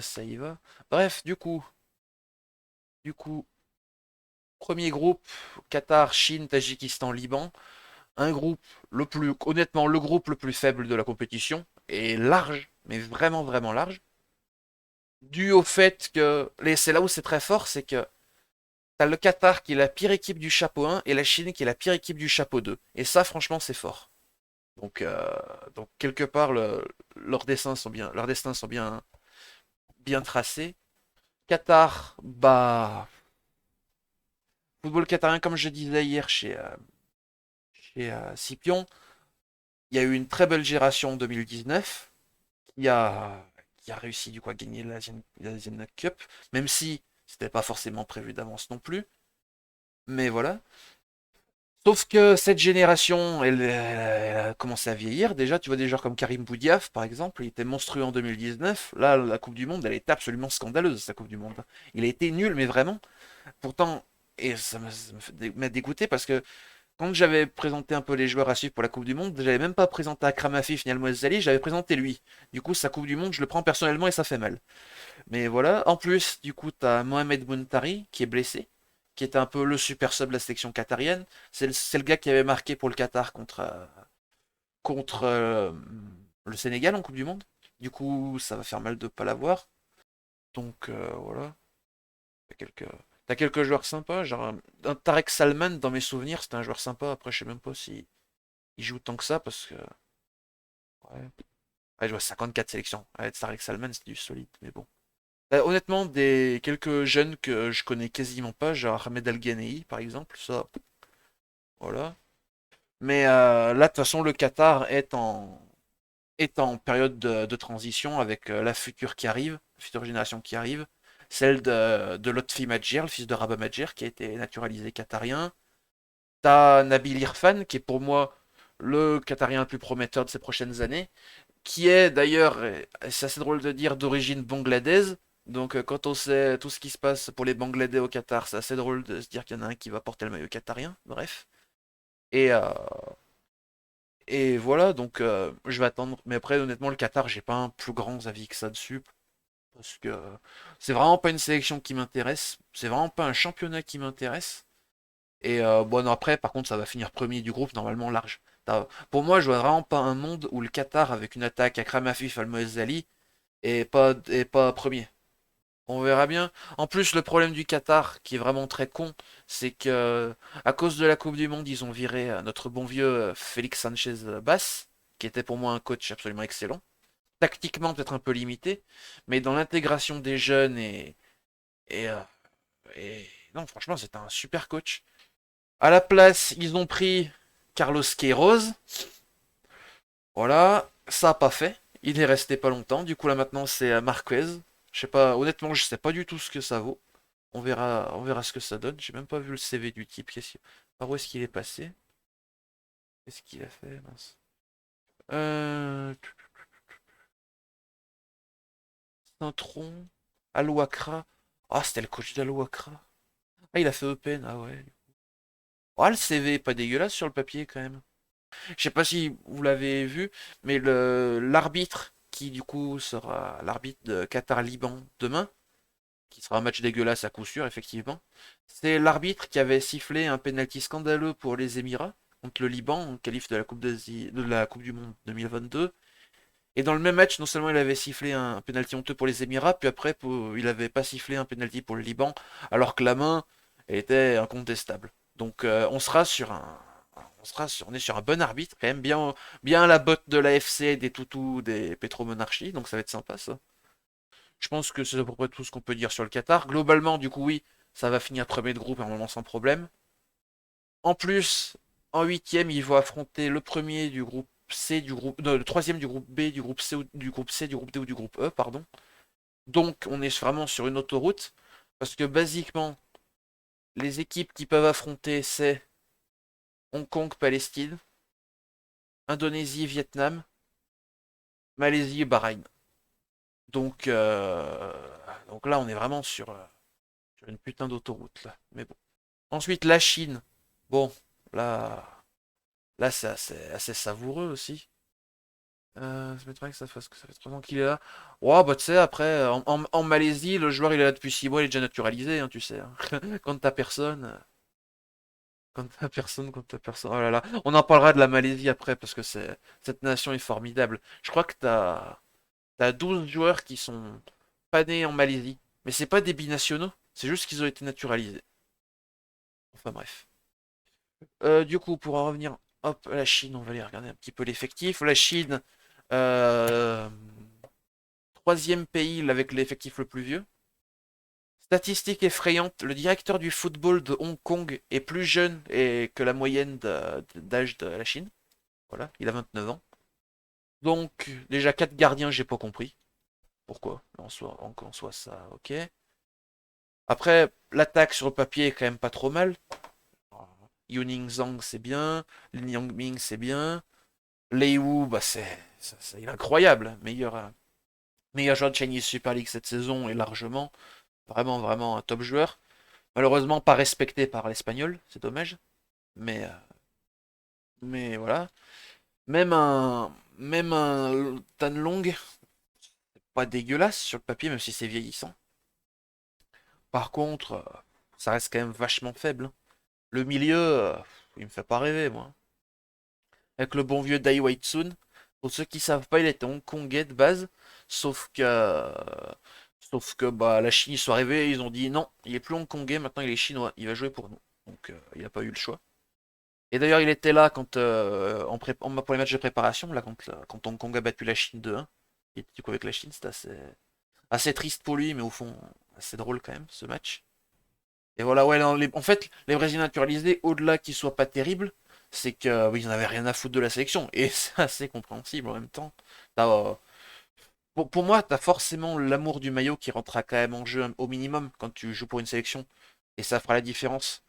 Ça y va. Bref, du coup, premier groupe, Qatar, Chine, Tadjikistan, Liban. Un groupe honnêtement, le groupe le plus faible de la compétition, et large, mais vraiment, vraiment large. Dû au fait que, c'est là où c'est très fort, c'est que t'as le Qatar qui est la pire équipe du chapeau 1 et la Chine qui est la pire équipe du chapeau 2. Et ça, franchement, c'est fort. Donc, quelque part, leurs destins sont bien tracés. Qatar, bah, football qatarien, comme je disais hier chez Scipion, il y a eu une très belle génération en 2019 qui a, qui a réussi du coup à gagner l'Asian Cup, même si c'était pas forcément prévu d'avance non plus. Mais voilà. Sauf que cette génération, elle a commencé à vieillir. Déjà, tu vois des joueurs comme Karim Boudiaf, par exemple, il était monstrueux en 2019. Là, la Coupe du Monde, elle était absolument scandaleuse, sa Coupe du Monde. Il a été nul, mais vraiment. Pourtant, et m'a dégoûté parce que quand j'avais présenté un peu les joueurs à suivre pour la Coupe du Monde, j'avais même pas présenté Akram Afif ni Al j'avais présenté lui. Du coup, sa Coupe du Monde, je le prends personnellement et ça fait mal. Mais voilà, en plus, du coup, t'as Mohamed Bountari qui est blessé, qui était un peu le super sub de la sélection qatarienne. C'est le gars qui avait marqué pour le Qatar contre le Sénégal en Coupe du Monde. Du coup, ça va faire mal de pas l'avoir. Donc voilà, t'as quelques, t'as quelques joueurs sympas. Genre un Tarek Salman, dans mes souvenirs, c'était un joueur sympa. Après, je sais même pas si il joue tant que ça parce que. Ouais. Ouais, je vois 54 sélections. Ouais, Tarek Salman, c'est du solide, mais bon. Honnêtement, des quelques jeunes que je connais quasiment pas, genre Ahmed El Ghanei par exemple, ça, voilà. Mais là, de toute façon, le Qatar est en période de transition avec la future qui arrive, la future génération qui arrive, celle de Lotfi Madjer, le fils de Rabat Madjer, qui a été naturalisé qatarien. T'as Nabil Irfan, qui est pour moi le Qatarien le plus prometteur de ces prochaines années, qui est d'ailleurs, c'est assez drôle de dire, d'origine bangladaise. Donc quand on sait tout ce qui se passe pour les Bangladais au Qatar, c'est assez drôle de se dire qu'il y en a un qui va porter le maillot qatarien. Bref. Et, euh, et voilà, donc je vais attendre. Mais après, honnêtement, le Qatar, j'ai pas un plus grand avis que ça dessus. Parce que c'est vraiment pas une sélection qui m'intéresse. C'est vraiment pas un championnat qui m'intéresse. Et bon, non, après, par contre, ça va finir premier du groupe, normalement large. Pour moi, je vois vraiment pas un monde où le Qatar, avec une attaque à Afif Al-Moezali, et pas premier. On verra bien. En plus, le problème du Qatar, qui est vraiment très con, c'est que à cause de la Coupe du Monde, ils ont viré notre bon vieux Félix Sanchez Bass, qui était pour moi un coach absolument excellent. Tactiquement peut-être un peu limité, mais dans l'intégration des jeunes et, euh, et non, franchement, c'est un super coach. À la place, ils ont pris Carlos Queiroz. Voilà, ça a pas fait. Il est resté pas longtemps. Du coup, là maintenant, c'est Marquez. Je sais pas, honnêtement, je sais pas du tout ce que ça vaut. On verra ce que ça donne. J'ai même pas vu le CV du type. Par où est-ce qu'il est passé? Qu'est-ce qu'il a fait, mince. Euh... Saint-Tron, Al-Wakra. Ah, c'était le coach d'Al-Wakra. Ah, il a fait Open, ah ouais. Ah, le CV est pas dégueulasse sur le papier quand même. Je sais pas si vous l'avez vu, mais l'arbitre qui du coup sera l'arbitre de Qatar-Liban demain, qui sera un match dégueulasse à coup sûr, effectivement. C'est l'arbitre qui avait sifflé un penalty scandaleux pour les Émirats contre le Liban en qualif de la Coupe du Monde 2022. Et dans le même match, non seulement il avait sifflé un penalty honteux pour les Émirats, puis après il avait pas sifflé un penalty pour le Liban, alors que la main était incontestable. Donc on est sur un bon arbitre, quand même bien à la botte de l'AFC, des toutous, des pétromonarchies, donc ça va être sympa ça. Je pense que c'est à peu près tout ce qu'on peut dire sur le Qatar. Globalement, du coup, oui, ça va finir premier de groupe normalement sans problème. En plus, en huitième, ils vont affronter le premier du groupe C, non, le troisième du groupe B, du groupe C, du groupe C, du groupe D ou du groupe E, pardon. Donc, on est vraiment sur une autoroute. Parce que, basiquement, les équipes qui peuvent affronter, c'est Hong Kong, Palestine, Indonésie, Vietnam, Malaisie et Bahreïn. Donc, donc là, on est vraiment sur une putain d'autoroute, là. Mais bon. Ensuite, la Chine. Bon, là c'est assez savoureux aussi. Ça m'étonnerait que ça fait 3 ans qu'il est là. Ouais, bah tu sais, après, en Malaisie, le joueur il est là depuis 6 mois, il est déjà naturalisé, hein, tu sais, hein. Quand t'as personne, quand t'as personne. Oh là là. On en parlera de la Malaisie après, parce que cette nation est formidable. Je crois que t'as 12 joueurs qui sont pas nés en Malaisie. Mais c'est pas des binationaux, c'est juste qu'ils ont été naturalisés. Enfin bref. Du coup, pour en revenir, hop, à la Chine, on va aller regarder un petit peu l'effectif. La Chine, euh, troisième pays avec l'effectif le plus vieux. Statistique effrayante, le directeur du football de Hong Kong est plus jeune que la moyenne d'âge de la Chine. Voilà, il a 29 ans. Donc, déjà 4 gardiens, j'ai pas compris. Pourquoi? En soi, ça, ok. Après, l'attaque sur le papier est quand même pas trop mal. Yuning Zhang, c'est bien. Lin Yangming, c'est bien. Lei Wu, bah il est incroyable. Meilleur joueur de Chinese Super League cette saison et largement. Vraiment, vraiment un top joueur. Malheureusement, pas respecté par l'Espagnol, c'est dommage. Mais, euh, mais voilà. Même un Tan Long, pas dégueulasse sur le papier, même si c'est vieillissant. Par contre, ça reste quand même vachement faible, hein. Le milieu, il me fait pas rêver, moi. Avec le bon vieux Dai Wei-Tsun. Pour ceux qui savent pas, il était hongkongais de base. Sauf que bah, la Chine, ils sont arrivés et ils ont dit non, il est plus hongkongais, maintenant il est chinois. Il va jouer pour nous. Donc il n'a pas eu le choix. Et d'ailleurs, il était là quand, pour les matchs de préparation, là, quand Hong Kong a battu la Chine 2-1. Il était du coup avec la Chine, c'était assez triste pour lui, mais au fond, assez drôle quand même, ce match. Et voilà, ouais, non, en fait, les Brésiliens naturalisés, au-delà qu'ils soient pas terribles, c'est que oui, ils en avaient rien à foutre de la sélection. Et c'est assez compréhensible en même temps. T'as, pour moi, t'as forcément l'amour du maillot qui rentrera quand même en jeu au minimum quand tu joues pour une sélection. Et ça fera la différence.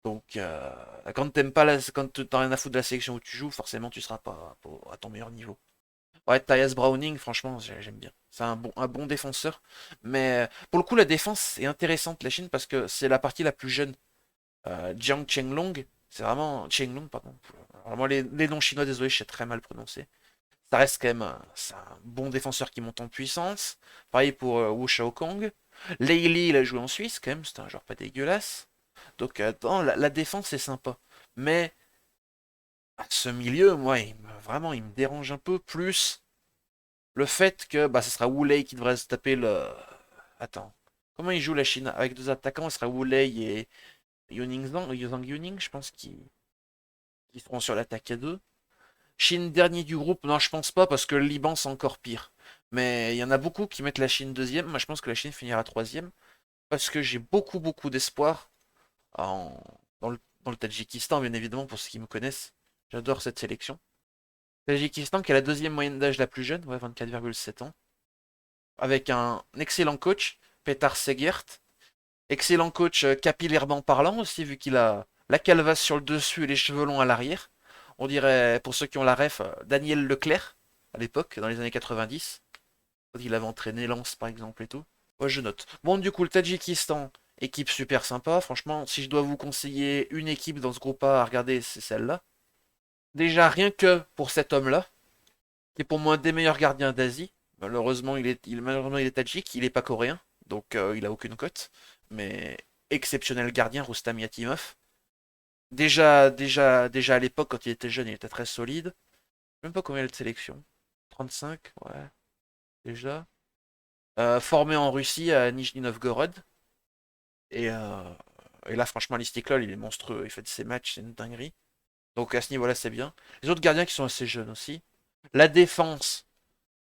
Donc, quand t'as rien à foutre de la sélection où tu joues, forcément, tu seras pas à ton meilleur niveau. Ouais, Tyus Browning, franchement, j'aime bien. C'est un bon défenseur. Mais pour le coup, la défense est intéressante, la Chine, parce que c'est la partie la plus jeune. Jiang Chenglong, c'est vraiment. Chenglong, pardon. Alors, moi, les noms chinois, désolé, je sais très mal prononcer. Ça reste quand même c'est un bon défenseur qui monte en puissance. Pareil pour Wu Shaokong. Lei Li, il a joué en Suisse, quand même, c'était un joueur pas dégueulasse. Donc, attends, la défense, c'est sympa. Mais ce milieu, moi, vraiment, il me dérange un peu plus. Le fait que bah, ce sera Wu Lei qui devrait se taper le. Attends. Comment il joue la Chine? Avec deux attaquants, ce sera Wu Lei et Yuning Zhang, Zhang Yuning, je pense, qui seront sur l'attaque à deux. Chine dernier du groupe, non, je pense pas, parce que le Liban, c'est encore pire. Mais il y en a beaucoup qui mettent la Chine deuxième. Moi, je pense que la Chine finira troisième. Parce que j'ai beaucoup, beaucoup d'espoir en... dans le Tadjikistan, bien évidemment, pour ceux qui me connaissent. J'adore cette sélection. Tadjikistan qui a la deuxième moyenne d'âge la plus jeune, ouais, 24,7 ans. Avec un excellent coach, Petar Segert. Excellent coach capillairement parlant aussi, vu qu'il a la calvasse sur le dessus et les cheveux longs à l'arrière. On dirait, pour ceux qui ont la ref, Daniel Leclerc, à l'époque, dans les années 90. Quand il avait entraîné Lens, par exemple, et tout. Moi, je note. Bon, du coup, le Tadjikistan, équipe super sympa. Franchement, si je dois vous conseiller une équipe dans ce groupe A à regarder, c'est celle-là. Déjà, rien que pour cet homme-là, qui est pour moi un des meilleurs gardiens d'Asie. Malheureusement, il est tadjik, il est pas coréen, donc il a aucune cote. Mais exceptionnel gardien, Rustam Yatimov. Déjà à l'époque, quand il était jeune, il était très solide. Je sais même pas combien il a de sélection. 35, ouais, déjà. Formé en Russie à Nijni Novgorod. Et, euh, et là, franchement, l'Istiklal, il est monstrueux. Il fait de ses matchs, c'est une dinguerie. Donc à ce niveau-là, c'est bien. Les autres gardiens qui sont assez jeunes aussi. La défense,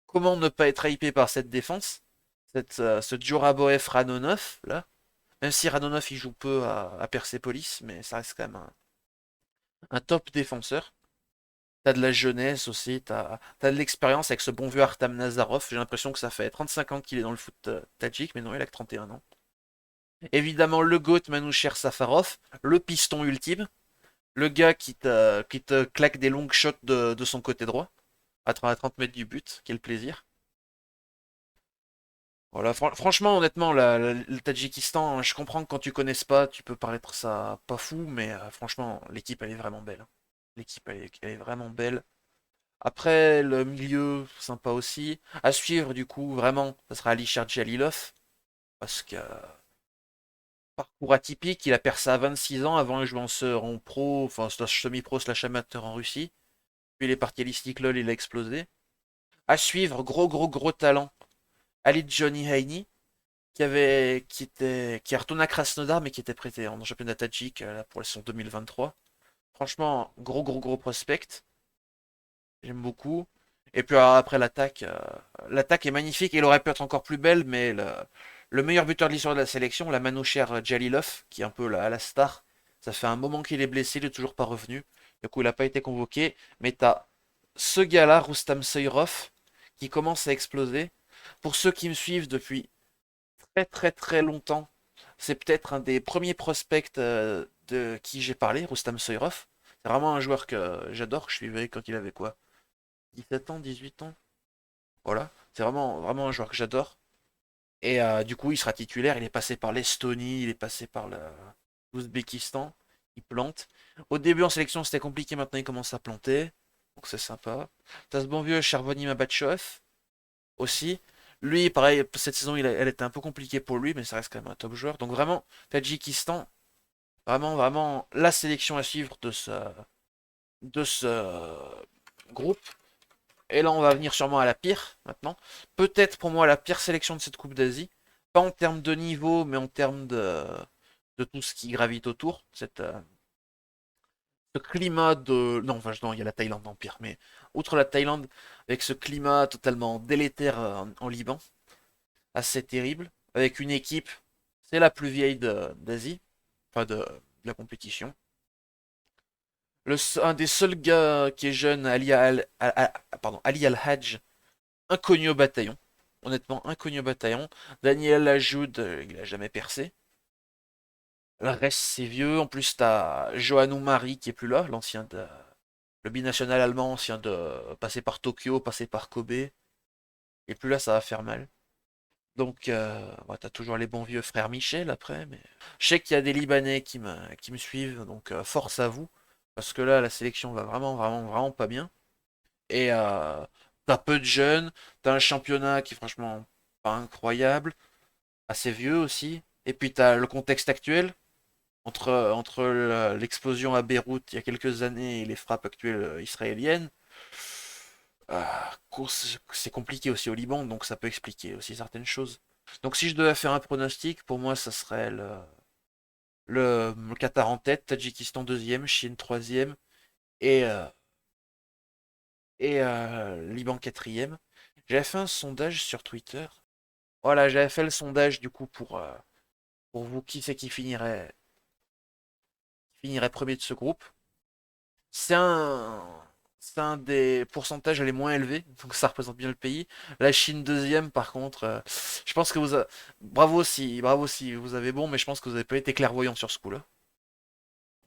comment ne pas être hypé par cette défense? Ce Djuraboev Radonov, là. Même si Radonov il joue peu à Persepolis, mais ça reste quand même un top défenseur. T'as de la jeunesse aussi, t'as de l'expérience avec ce bon vieux Artam Nazarov. J'ai l'impression que ça fait 35 ans qu'il est dans le foot tadjik, mais non, il a que 31 ans. Évidemment, le GOAT Manoucher Safarov, le piston ultime, le gars qui te claque des longues shots de son côté droit, à 30 mètres du but, quel plaisir. Voilà, franchement, honnêtement, le Tadjikistan, je comprends que quand tu connaisses pas, tu peux paraître ça pas fou, mais franchement, l'équipe, elle est vraiment belle, hein. L'équipe, elle est vraiment belle. Après, le milieu, sympa aussi. À suivre, du coup, vraiment, ça sera Alisher Jalilov. Parce que parcours atypique, il a percé à 26 ans. Avant, il jouait en pro, enfin, slash semi-pro, slash amateur en Russie. Puis il est parti à l'Istiklol, il a explosé. À suivre, gros talent. Ali Johnny Heini, qui est retourné à Krasnodar, mais qui était prêté en championnat tadjik là, pour la saison 2023. Franchement, gros prospect. J'aime beaucoup. Et puis après l'attaque est magnifique. Il aurait pu être encore plus belle, mais le meilleur buteur de l'histoire de la sélection, la Manoucher Jalilov, qui est un peu la star, ça fait un moment qu'il est blessé, il est toujours pas revenu. Du coup, il n'a pas été convoqué. Mais t'as ce gars-là, Rustam Seyrov, qui commence à exploser. Pour ceux qui me suivent depuis très longtemps, c'est peut-être un des premiers prospects de qui j'ai parlé, Rustam Seyrov. C'est vraiment un joueur que j'adore, que je suivais quand il avait quoi? 17 ans, 18 ans. Voilà, c'est vraiment un joueur que j'adore. Et du coup, il sera titulaire. Il est passé par l'Estonie, il est passé par l'Ouzbékistan. Il plante. Au début en sélection, c'était compliqué. Maintenant, il commence à planter. Donc c'est sympa. T'as ce bon vieux Charboni Mabatchov aussi. Lui, pareil, cette saison, elle était un peu compliquée pour lui, mais ça reste quand même un top joueur. Donc vraiment, Tadjikistan, vraiment la sélection à suivre de ce groupe. Et là, on va venir sûrement à la pire, maintenant. Peut-être pour moi la pire sélection de cette Coupe d'Asie. Pas en termes de niveau, mais en termes de tout ce qui gravite autour. Ce climat de... Non, enfin, non, il y a la Thaïlande en pire. Mais outre la Thaïlande, avec ce climat totalement délétère en Liban, assez terrible. Avec une équipe, c'est la plus vieille d'Asie. Enfin, de la compétition. Un des seuls gars qui est jeune, Ali Al-Hajj, inconnu au bataillon. Honnêtement, inconnu au bataillon. Daniel Lajoud, il a jamais percé. Le reste, c'est vieux. En plus, t'as Johannou Marie qui est plus là, le binational allemand, ancien de passer par Tokyo, passer par Kobe. Et plus là, ça va faire mal. Donc, ouais, t'as toujours les bons vieux frères Michel après. Mais je sais qu'il y a des Libanais qui me suivent, donc force à vous. Parce que là, la sélection va vraiment pas bien. Et t'as peu de jeunes, t'as un championnat qui est franchement pas incroyable, assez vieux aussi. Et puis t'as le contexte actuel, entre l'explosion à Beyrouth il y a quelques années et les frappes actuelles israéliennes. C'est compliqué aussi au Liban, donc ça peut expliquer aussi certaines choses. Donc si je devais faire un pronostic, pour moi ça serait le Qatar en tête, Tadjikistan deuxième, Chine troisième et, euh, et Liban quatrième. J'avais fait un sondage sur Twitter. Voilà, j'avais fait le sondage du coup pour vous qui c'est qui finirait premier de ce groupe. C'est un, c'est un des pourcentages les moins élevés, donc ça représente bien le pays. La Chine deuxième, par contre, je pense que bravo si vous avez bon, mais je pense que vous n'avez pas été clairvoyant sur ce coup-là.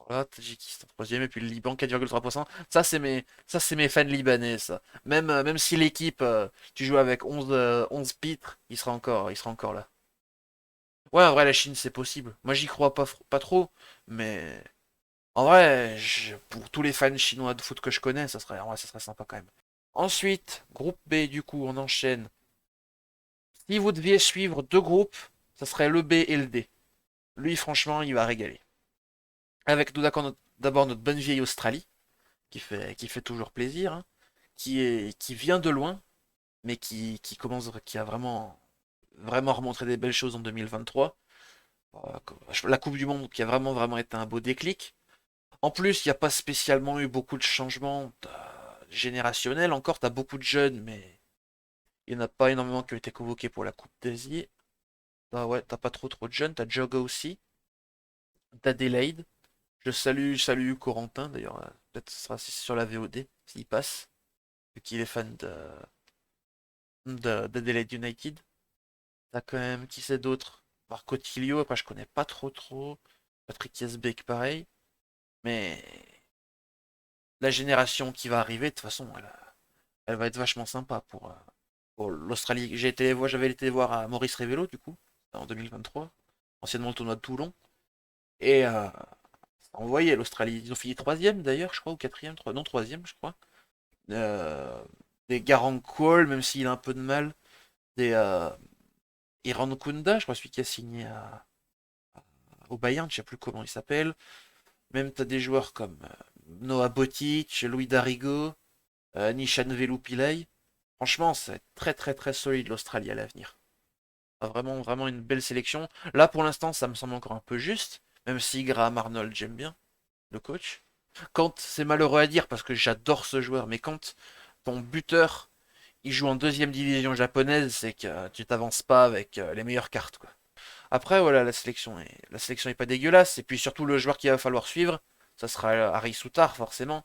Voilà, Tadjikistan troisième et puis le Liban 4,3%. Ça c'est mes fans libanais, ça. Même si l'équipe, tu joues avec 11 pitres, il sera encore là. Ouais, en vrai, la Chine, c'est possible. Moi, j'y crois pas trop, mais en vrai, pour tous les fans chinois de foot que je connais, ça serait sympa quand même. Ensuite, groupe B, du coup, on enchaîne. Si vous deviez suivre deux groupes, ça serait le B et le D. Lui, franchement, il va régaler. Avec tout d'accord, d'abord notre bonne vieille Australie, qui fait toujours plaisir, hein, qui vient de loin, mais qui a vraiment remontré des belles choses en 2023. La Coupe du Monde qui a vraiment été un beau déclic. En plus, il n'y a pas spécialement eu beaucoup de changements générationnels. Encore, tu as beaucoup de jeunes, mais il n'y en a pas énormément qui ont été convoqués pour la Coupe d'Asie. Ah ouais, t'as pas trop de jeunes. T'as Joga aussi. T'as Adelaide. Je salue Corentin d'ailleurs. Peut-être ce sera sur la VOD s'il passe, vu qu'il est fan d'Adelaide United. T'as quand même, qui c'est d'autre? Marco Tilio, après je connais pas trop. Patrick Yesbeck, pareil. Mais la génération qui va arriver, de toute façon, elle va être vachement sympa pour l'Australie. J'avais été voir à Maurice Révélo, du coup, en 2023, anciennement le tournoi de Toulon. Et ça envoyait l'Australie. Ils ont fini troisième d'ailleurs, je crois, ou quatrième, non troisième, je crois. euh, des Garang Kuol, même s'il a un peu de mal, des Iran Kunda, je crois celui qui a signé au Bayern, je sais plus comment il s'appelle. Même t'as des joueurs comme Noah Botic, Louis Darigo, Nishan Velupillay. Franchement, c'est très très très solide l'Australie à l'avenir. Vraiment vraiment une belle sélection. Là pour l'instant, ça me semble encore un peu juste, même si Graham Arnold j'aime bien le coach. Quand c'est malheureux à dire parce que j'adore ce joueur, mais quand ton buteur il joue en deuxième division japonaise, c'est que tu t'avances pas avec les meilleures cartes quoi. Après voilà, la sélection est pas dégueulasse et puis surtout le joueur qu'il va falloir suivre, ça sera Harry Souttar forcément.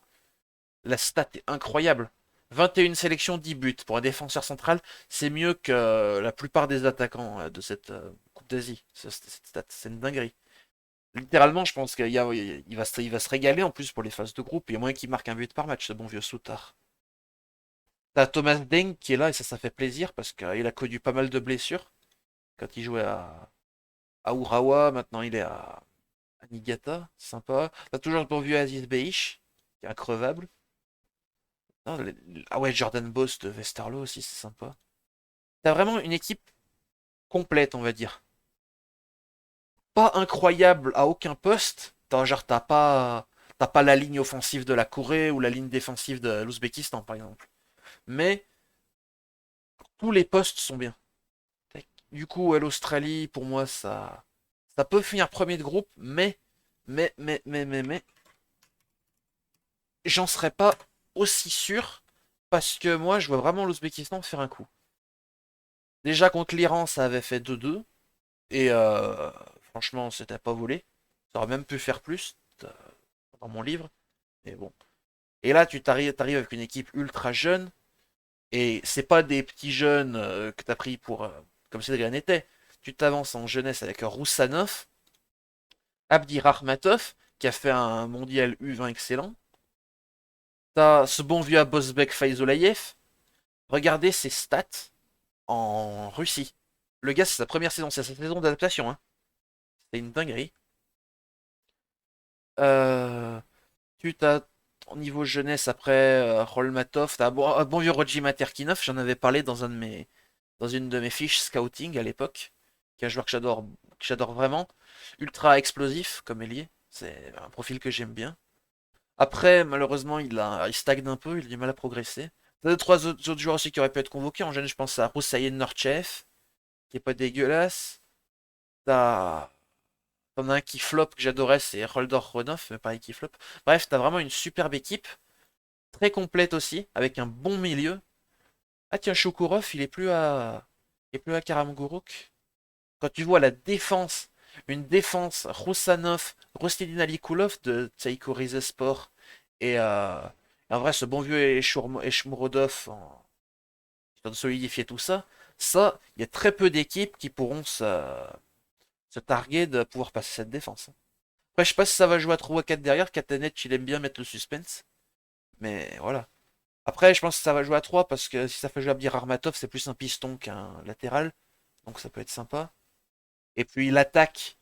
La stat est incroyable. 21 sélections, 10 buts pour un défenseur central, c'est mieux que la plupart des attaquants de cette Coupe d'Asie. Cette stat, c'est une dinguerie. Littéralement, je pense qu'il va se régaler en plus pour les phases de groupe. Il y a moyen qu'il marque un but par match, ce bon vieux Souttar. T'as Thomas Deng qui est là et ça fait plaisir parce qu'il a connu pas mal de blessures quand il jouait à Urawa. Maintenant, il est à Niigata, c'est sympa. T'as toujours le bon vieux Aziz Beich qui est increvable. Non, ah ouais, Jordan Boss de Westerlo aussi, c'est sympa. T'as vraiment une équipe complète, on va dire. Pas incroyable à aucun poste. Genre, t'as pas la ligne offensive de la Corée ou la ligne défensive de l'Ouzbékistan, par exemple. Mais tous les postes sont bien. Du coup, ouais, l'Australie, pour moi, ça peut finir premier de groupe, mais, j'en serais pas aussi sûr parce que moi, je vois vraiment l'Ouzbékistan faire un coup. Déjà contre l'Iran, ça avait fait 2-2. Et franchement, c'était pas volé. Ça aurait même pu faire plus dans mon livre. Mais bon. Et là, tu t'arrives avec une équipe ultra jeune. Et c'est pas des petits jeunes que t'as pris pour comme Cédric était. Tu t'avances en jeunesse avec Roussanov, Abdi Rahmatov, qui a fait un mondial U20 excellent. T'as ce bon vieux Bosbek Faizolayev. Regardez ses stats en Russie. Le gars, c'est sa première saison, c'est sa saison d'adaptation. Hein. C'est une dinguerie. Euh, Tu t'as au niveau jeunesse après Rolmatov, t'as un bon vieux Roji Materkinov, j'en avais parlé dans une de mes fiches scouting à l'époque, qui est un joueur que j'adore vraiment, ultra explosif comme ailier, c'est un profil que j'aime bien. Après, malheureusement, il stagne un peu, il a du mal à progresser. T'as deux, trois autres joueurs aussi qui auraient pu être convoqués. En jeune, je pense à Roussaïen Norchev, qui est pas dégueulasse. T'as T'en as un qui flop que j'adorais, c'est Holdor Ronov, mais pareil qui flop. Bref, t'as vraiment une superbe équipe, très complète aussi, avec un bon milieu. Ah tiens, Shukurov, il est plus à Karamguruk. Quand tu vois la défense, une défense Roussanov, Rostidin Alikulov de Tsaïko Rizespor et en vrai ce bon vieux Eshmurodov de solidifier tout ça, il y a très peu d'équipes qui pourront se targuer de pouvoir passer cette défense. Après, je sais pas si ça va jouer à 3 ou à 4 derrière. Katanet, il aime bien mettre le suspense. Mais voilà. Après, je pense que ça va jouer à 3 parce que si ça fait jouer Abdir Armatov, c'est plus un piston qu'un latéral. Donc ça peut être sympa. Et puis l'attaque.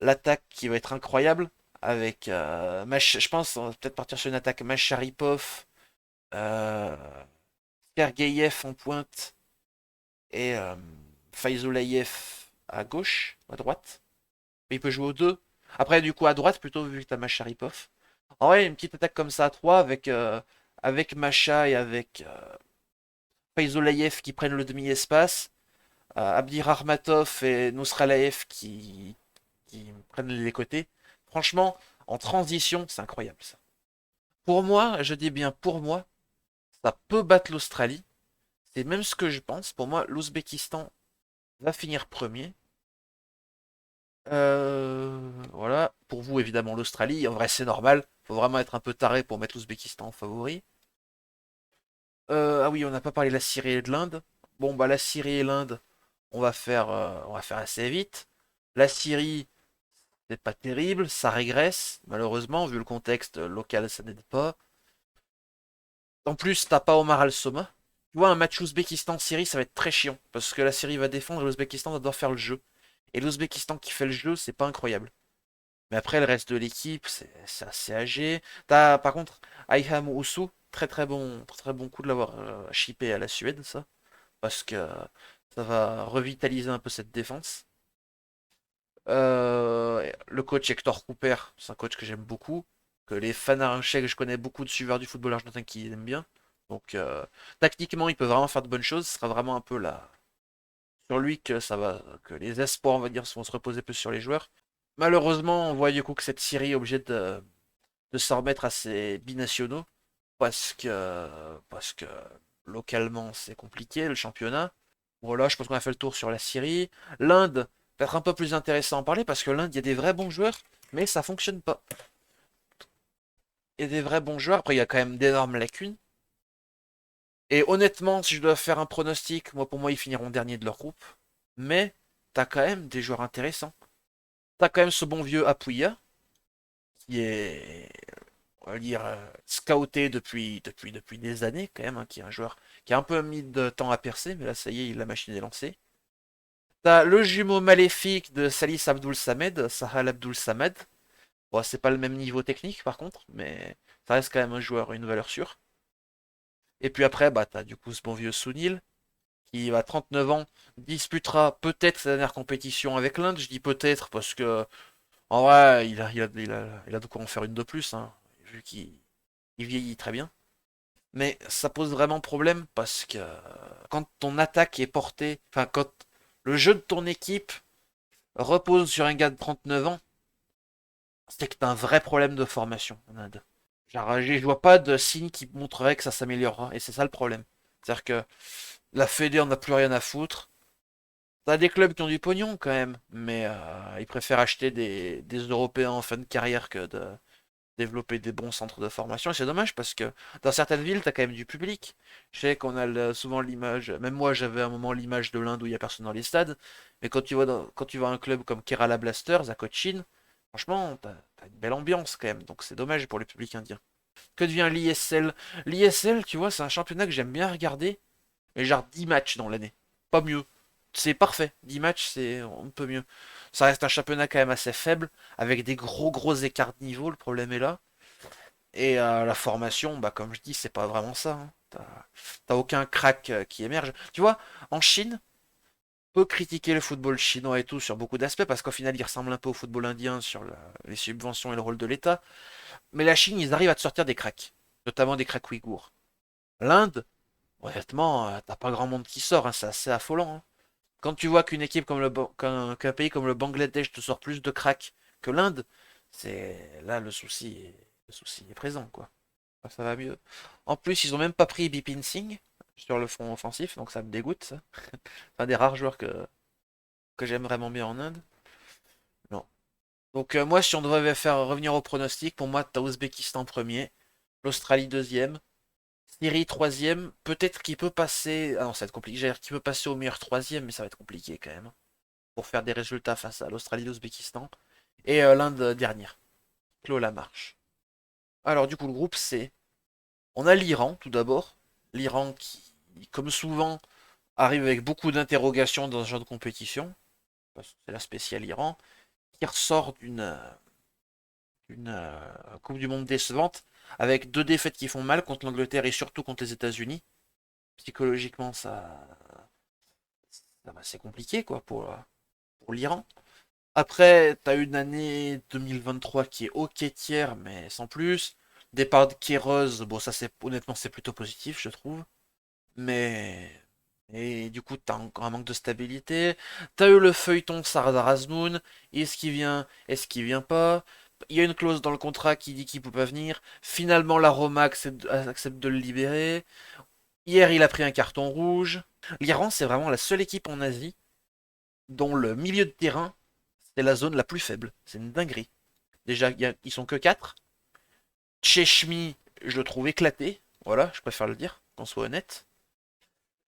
L'attaque qui va être incroyable. Avec, je pense, on va peut-être partir sur une attaque Masharipov, euh, Sergeyev en pointe et Faizulayev à gauche, à droite. Mais il peut jouer aux deux. Après, du coup, à droite, plutôt, vu que t'as Masharipov. En vrai, une petite attaque comme ça à 3 avec Macha et avec Faizolayev qui prennent le demi-espace. Abdir Armatov et Nousralaev qui prennent les côtés. Franchement, en transition, c'est incroyable ça. Pour moi, je dis bien pour moi, ça peut battre l'Australie. C'est même ce que je pense. Pour moi, l'Ouzbékistan va finir premier. Voilà. Pour vous, évidemment, l'Australie. En vrai, c'est normal. Faut vraiment être un peu taré pour mettre l'Ouzbékistan en favori. Ah oui, on n'a pas parlé de la Syrie et de l'Inde. Bon, bah la Syrie et l'Inde, on va faire assez vite. La Syrie, c'est pas terrible, ça régresse, malheureusement, vu le contexte local, ça n'aide pas. En plus, t'as pas Omar Al-Soma. Tu vois, un match Ouzbékistan-Syrie, ça va être très chiant, parce que la Syrie va défendre et l'Ouzbékistan va devoir faire le jeu. Et l'Ouzbékistan qui fait le jeu, c'est pas incroyable. Mais après, le reste de l'équipe, c'est assez âgé. T'as, par contre, Ayham Ousou, très très bon coup de l'avoir shippé à la Suède, ça. Parce que ça va revitaliser un peu cette défense. Le coach Hector Cooper, c'est un coach que j'aime beaucoup. Que les fans arrachés, je connais beaucoup de suiveurs du football argentin qui aiment bien. Donc, tactiquement, il peut vraiment faire de bonnes choses. Ce sera vraiment un peu là sur lui que ça va, que les espoirs, on va dire, vont se reposer plus sur les joueurs. Malheureusement, on voit du coup que cette série est obligée de s'en remettre à ses binationaux parce que localement c'est compliqué le championnat. Voilà, je pense qu'on a fait le tour sur la Syrie. L'Inde, peut-être un peu plus intéressant à en parler parce que l'Inde, il y a des vrais bons joueurs, mais ça fonctionne pas. Il y a des vrais bons joueurs, après il y a quand même d'énormes lacunes. Et honnêtement, si je dois faire un pronostic, moi pour moi ils finiront dernier de leur groupe. Mais t'as quand même des joueurs intéressants. T'as quand même ce bon vieux Apuia, qui est, on va dire, scouté depuis des années quand même, hein, qui est un joueur qui a un peu mis de temps à percer, mais là ça y est, la machine est lancée. T'as le jumeau maléfique de Salis Abdul Samed, Sahal Abdul Samad. Bon, c'est pas le même niveau technique par contre, mais ça reste quand même un joueur, une valeur sûre. Et puis après, bah t'as du coup ce bon vieux Sunil, qui à 39 ans disputera peut-être sa dernière compétition avec l'Inde. Je dis peut-être parce que en vrai, il a de quoi en faire une de plus, hein, vu qu'il vieillit très bien. Mais ça pose vraiment problème parce que quand ton attaque est portée, enfin quand le jeu de ton équipe repose sur un gars de 39 ans, c'est que t'as un vrai problème de formation en Inde. Genre, je vois pas de signe qui montrerait que ça s'améliorera, et c'est ça le problème. C'est-à-dire que la Fédé en a plus rien à foutre. T'as des clubs qui ont du pognon quand même, mais ils préfèrent acheter des Européens en fin de carrière que de développer des bons centres de formation. Et c'est dommage parce que dans certaines villes, t'as quand même du public. Je sais qu'on a souvent l'image, même moi j'avais un moment l'image de l'Inde où il n'y a personne dans les stades, mais quand tu vois un club comme Kerala Blasters à Cochin, franchement, t'as une belle ambiance quand même, donc c'est dommage pour le public indien. Que devient l'ISL? L'ISL, tu vois, c'est un championnat que j'aime bien regarder, mais genre 10 matchs dans l'année. Pas mieux. C'est parfait. 10 matchs, c'est on ne peut mieux. Ça reste un championnat quand même assez faible, avec des gros écarts de niveau, le problème est là. Et la formation, bah comme je dis, c'est pas vraiment ça, hein. T'as aucun crack qui émerge. Tu vois, en Chine, on peut critiquer le football chinois et tout sur beaucoup d'aspects, parce qu'au final, il ressemble un peu au football indien sur les subventions et le rôle de l'État. Mais la Chine, ils arrivent à te sortir des cracks, notamment des cracks ouïghours. L'Inde, honnêtement, t'as pas grand monde qui sort, hein, c'est assez affolant, hein. Quand tu vois qu'une équipe comme qu'un pays comme le Bangladesh te sort plus de cracks que l'Inde, c'est là le souci est présent, quoi. Ça va mieux. En plus, ils ont même pas pris Bipin Singh sur le front offensif, donc ça me dégoûte, ça. C'est un des rares joueurs que j'aime vraiment bien en Inde. Non. Donc moi, si on devait faire revenir au pronostic, pour moi, t'as Ouzbékistan premier, l'Australie deuxième, Syrie troisième, peut-être qu'il peut passer. Ah non, ça va être compliqué. J'allais dire qu'il peut passer au meilleur troisième, mais ça va être compliqué quand même, hein, pour faire des résultats face à l'Australie, l'Ouzbékistan. Et l'Inde dernière. Clos la marche. Alors du coup, le groupe C. On a l'Iran tout d'abord. L'Iran qui, comme souvent, arrive avec beaucoup d'interrogations dans ce genre de compétition. Parce que c'est la spéciale Iran. Qui ressort d'une Coupe du Monde décevante. Avec deux défaites qui font mal contre l'Angleterre et surtout contre les États-Unis. Psychologiquement, c'est compliqué quoi pour l'Iran. Après, t'as une année 2023 qui est ok tiers, mais sans plus. Départ de Queiroz, bon ça c'est honnêtement c'est plutôt positif je trouve. Mais et du coup t'as encore un manque de stabilité. T'as eu le feuilleton Sardar Azmoun. Est-ce qu'il vient? Est-ce qu'il vient pas? Il y a une clause dans le contrat qui dit qu'il peut pas venir. Finalement la Roma accepte de le libérer. Hier il a pris un carton rouge. L'Iran c'est vraiment la seule équipe en Asie dont le milieu de terrain c'est la zone la plus faible. C'est une dinguerie. Déjà, ils sont que 4. Tchechmi, je le trouve éclaté. Voilà, je préfère le dire, qu'on soit honnête.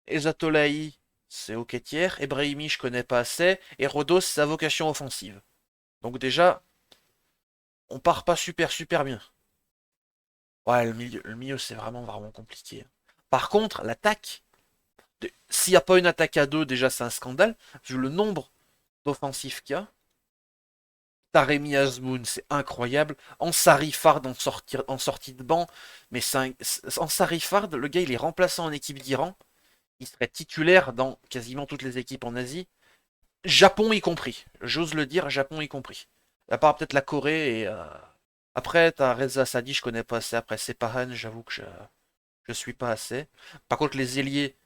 Ezatolahi, c'est ok tiers. Ebrahimi, je connais pas assez. Et Rodos, c'est sa vocation offensive. Donc déjà, on part pas super bien. Ouais, le milieu c'est vraiment compliqué. Par contre, l'attaque, s'il n'y a pas une attaque à deux, déjà c'est un scandale, vu le nombre d'offensifs qu'il y a. Taremi Azmoun, c'est incroyable. Ansari Fard en sortie de banc. Mais Ansari Fard, le gars, il est remplaçant en équipe d'Iran. Il serait titulaire dans quasiment toutes les équipes en Asie. Japon y compris. J'ose le dire, Japon y compris. À part peut-être la Corée et... Après, t'as Reza Sadi, je connais pas assez. Après, Sepahan, j'avoue que je suis pas assez. Par contre, les ailiers,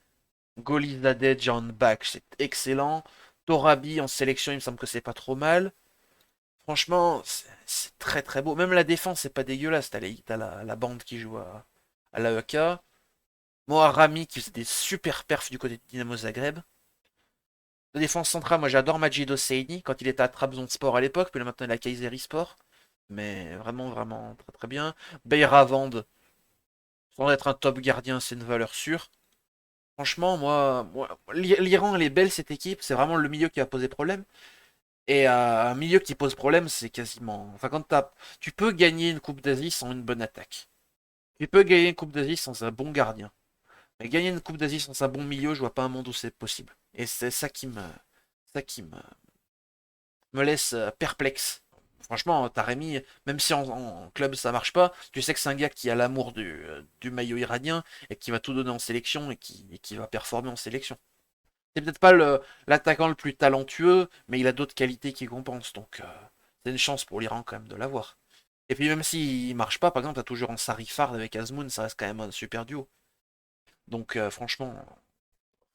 Golizadeh, John Bach, c'est excellent. Torabi en sélection, il me semble que c'est pas trop mal. Franchement, c'est très très beau. Même la défense, c'est pas dégueulasse. T'as la bande qui joue à l'AEK. Moharami qui faisait des super perfs du côté de Dynamo Zagreb. La défense centrale, moi j'adore Majid Hosseini quand il était à Trabzonspor à l'époque, puis là maintenant il est à Kayserispor. Mais vraiment, vraiment très très bien. Beiravand, sans être un top gardien, c'est une valeur sûre. Franchement, l'Iran, elle est belle cette équipe. C'est vraiment le milieu qui a posé problème. Et un milieu qui pose problème, c'est quasiment. Enfin, tu peux gagner une Coupe d'Asie sans une bonne attaque. Tu peux gagner une Coupe d'Asie sans un bon gardien. Mais gagner une Coupe d'Asie sans un bon milieu, je vois pas un monde où c'est possible. Et c'est ça qui me laisse perplexe. Franchement, Taremi, même si en club ça marche pas, tu sais que c'est un gars qui a l'amour du maillot iranien et qui va tout donner en sélection et qui va performer en sélection. C'est peut-être pas l'attaquant le plus talentueux, mais il a d'autres qualités qui compensent. Donc c'est une chance pour l'Iran quand même de l'avoir. Et puis même s'il marche pas, par exemple, t'as toujours un Sarifard avec Azmoun, ça reste quand même un super duo. Donc franchement,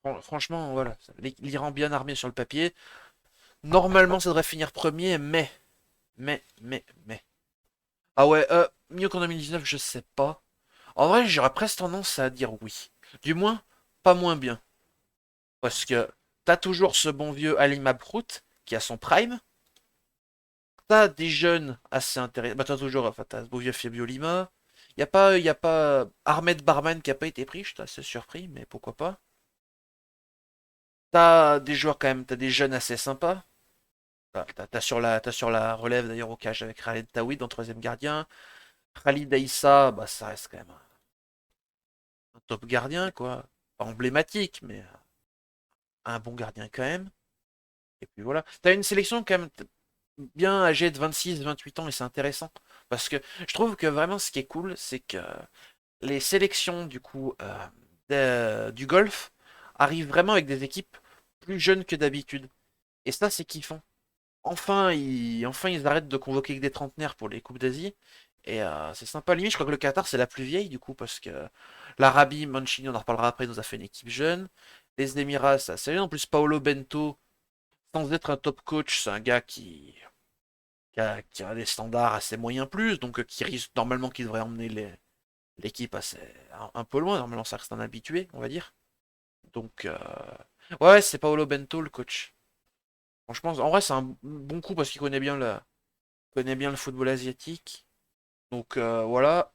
voilà. L'Iran bien armé sur le papier. Normalement, ça devrait finir premier, mais. Ah ouais, mieux qu'en 2019, je sais pas. En vrai, j'aurais presque tendance à dire oui. Du moins, pas moins bien. Parce que t'as toujours ce bon vieux Ali Mabrout qui a son prime. T'as des jeunes assez intéressants. Bah, t'as toujours, enfin, t'as ce beau vieux Fabio Lima. Y a pas Ahmed Barman qui a pas été pris, je suis assez surpris, mais pourquoi pas. T'as des joueurs quand même, t'as des jeunes assez sympas. T'as sur la relève d'ailleurs au cage avec Khaled Tawid en troisième gardien. Khalid Aïssa, bah ça reste quand même un top gardien, quoi. Pas emblématique, mais un bon gardien quand même. Et puis voilà. T'as une sélection quand même bien âgée de 26-28 ans et c'est intéressant. Parce que je trouve que vraiment ce qui est cool, c'est que les sélections du coup du golf arrivent vraiment avec des équipes plus jeunes que d'habitude. Et ça, c'est kiffant. Enfin, ils arrêtent de convoquer que des trentenaires pour les Coupes d'Asie. Et c'est sympa. Limite, je crois que le Qatar, c'est la plus vieille, du coup, parce que l'Arabie, Mancini, on en reparlera après, nous a fait une équipe jeune. Les Émirats, ça c'est en plus Paolo Bento, sans être un top coach, c'est un gars qui a des standards assez moyens plus, donc qui risque normalement qui devrait emmener l'équipe un peu loin. Normalement, ça reste un habitué, on va dire. Donc, ouais, c'est Paolo Bento, le coach. Franchement, en vrai, c'est un bon coup parce qu'il connaît bien le football asiatique. Donc voilà.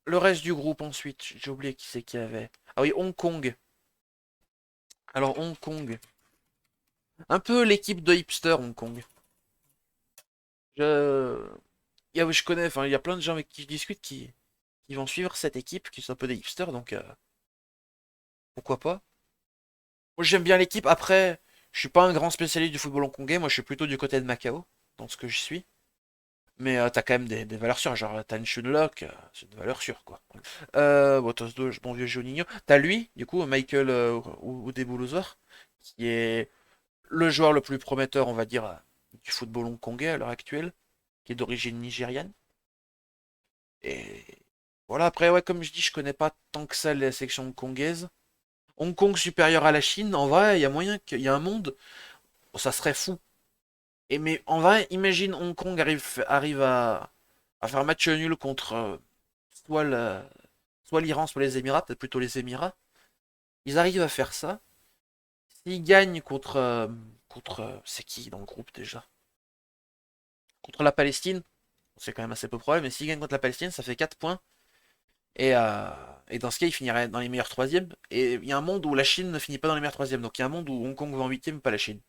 Le reste du groupe ensuite, j'ai oublié qui c'est qu'il y avait. Ah oui, Hong Kong. Alors Hong Kong. Un peu l'équipe de hipster Hong Kong. Je... je connais, enfin, il y a plein de gens avec qui je discute qui vont suivre cette équipe, qui sont un peu des hipsters, donc pourquoi pas. Moi j'aime bien l'équipe, après, je suis pas un grand spécialiste du football hongkongais, moi je suis plutôt du côté de Macao, dans ce que je suis. Mais t'as quand même des valeurs sûres, genre Tan Chun Lock, c'est une valeur sûre quoi. Bon, t'as ce bon vieux Juninho. T'as lui, du coup, Michael Udebuluzor, qui est le joueur le plus prometteur, on va dire, du football hongkongais à l'heure actuelle, qui est d'origine nigériane. Et voilà, après, ouais, comme je dis, je connais pas tant que ça la section hongkongaise. Hong Kong supérieur à la Chine, en vrai, il y a moyen qu'il y ait un monde, oh, ça serait fou. Mais en vrai, imagine Hong Kong arrive à faire match nul contre soit le- soit l'Iran, soit les Émirats, peut-être plutôt les Émirats. Ils arrivent à faire ça. S'ils gagnent c'est qui dans le groupe déjà? Contre la Palestine, c'est quand même assez peu probable, mais s'ils gagnent contre la Palestine, ça fait 4 points. Et dans ce cas, ils finiraient dans les meilleurs troisièmes. Et il y a un monde où la Chine ne finit pas dans les meilleurs troisièmes. Donc il y a un monde où Hong Kong va en huitième, pas la Chine.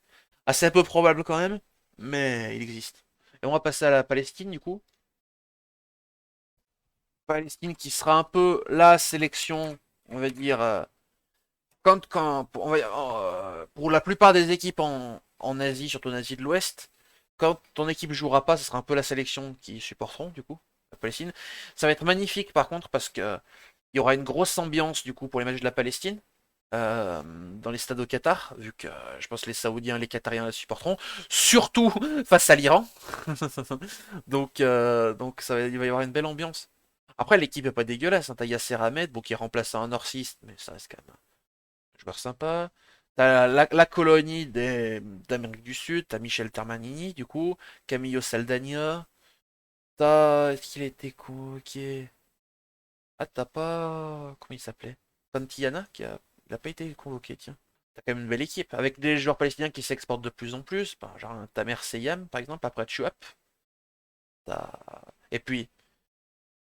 Assez peu probable quand même, mais il existe. Et on va passer à la Palestine du coup. Palestine qui sera un peu la sélection, on va dire, pour la plupart des équipes en Asie, surtout en Asie de l'Ouest. quand ton équipe jouera pas, ce sera un peu la sélection qui supporteront, du coup, la Palestine. Ça va être magnifique, par contre, parce que il y aura une grosse ambiance, du coup, pour les matchs de la Palestine. Dans les stades au Qatar, vu que je pense que les Saoudiens et les Qatariens la supporteront, surtout face à l'Iran. Donc il va y avoir une belle ambiance. Après, l'équipe est pas dégueulasse, hein. T'as Yasser Ahmed, bon, qui est remplaçant un nord-6, mais ça reste quand même un joueur sympa. T'as la colonie d'Amérique du Sud, t'as Michel Termanini, du coup, Camillo Saldania, est-ce qu'il était cool, qui est... Ah, t'as pas... Comment il s'appelait? Santillana, il a pas été convoqué, tiens. T'as quand même une belle équipe, avec des joueurs palestiniens qui s'exportent de plus en plus, ben, genre un Tamer Seyam, par exemple, après Chouap. Et puis,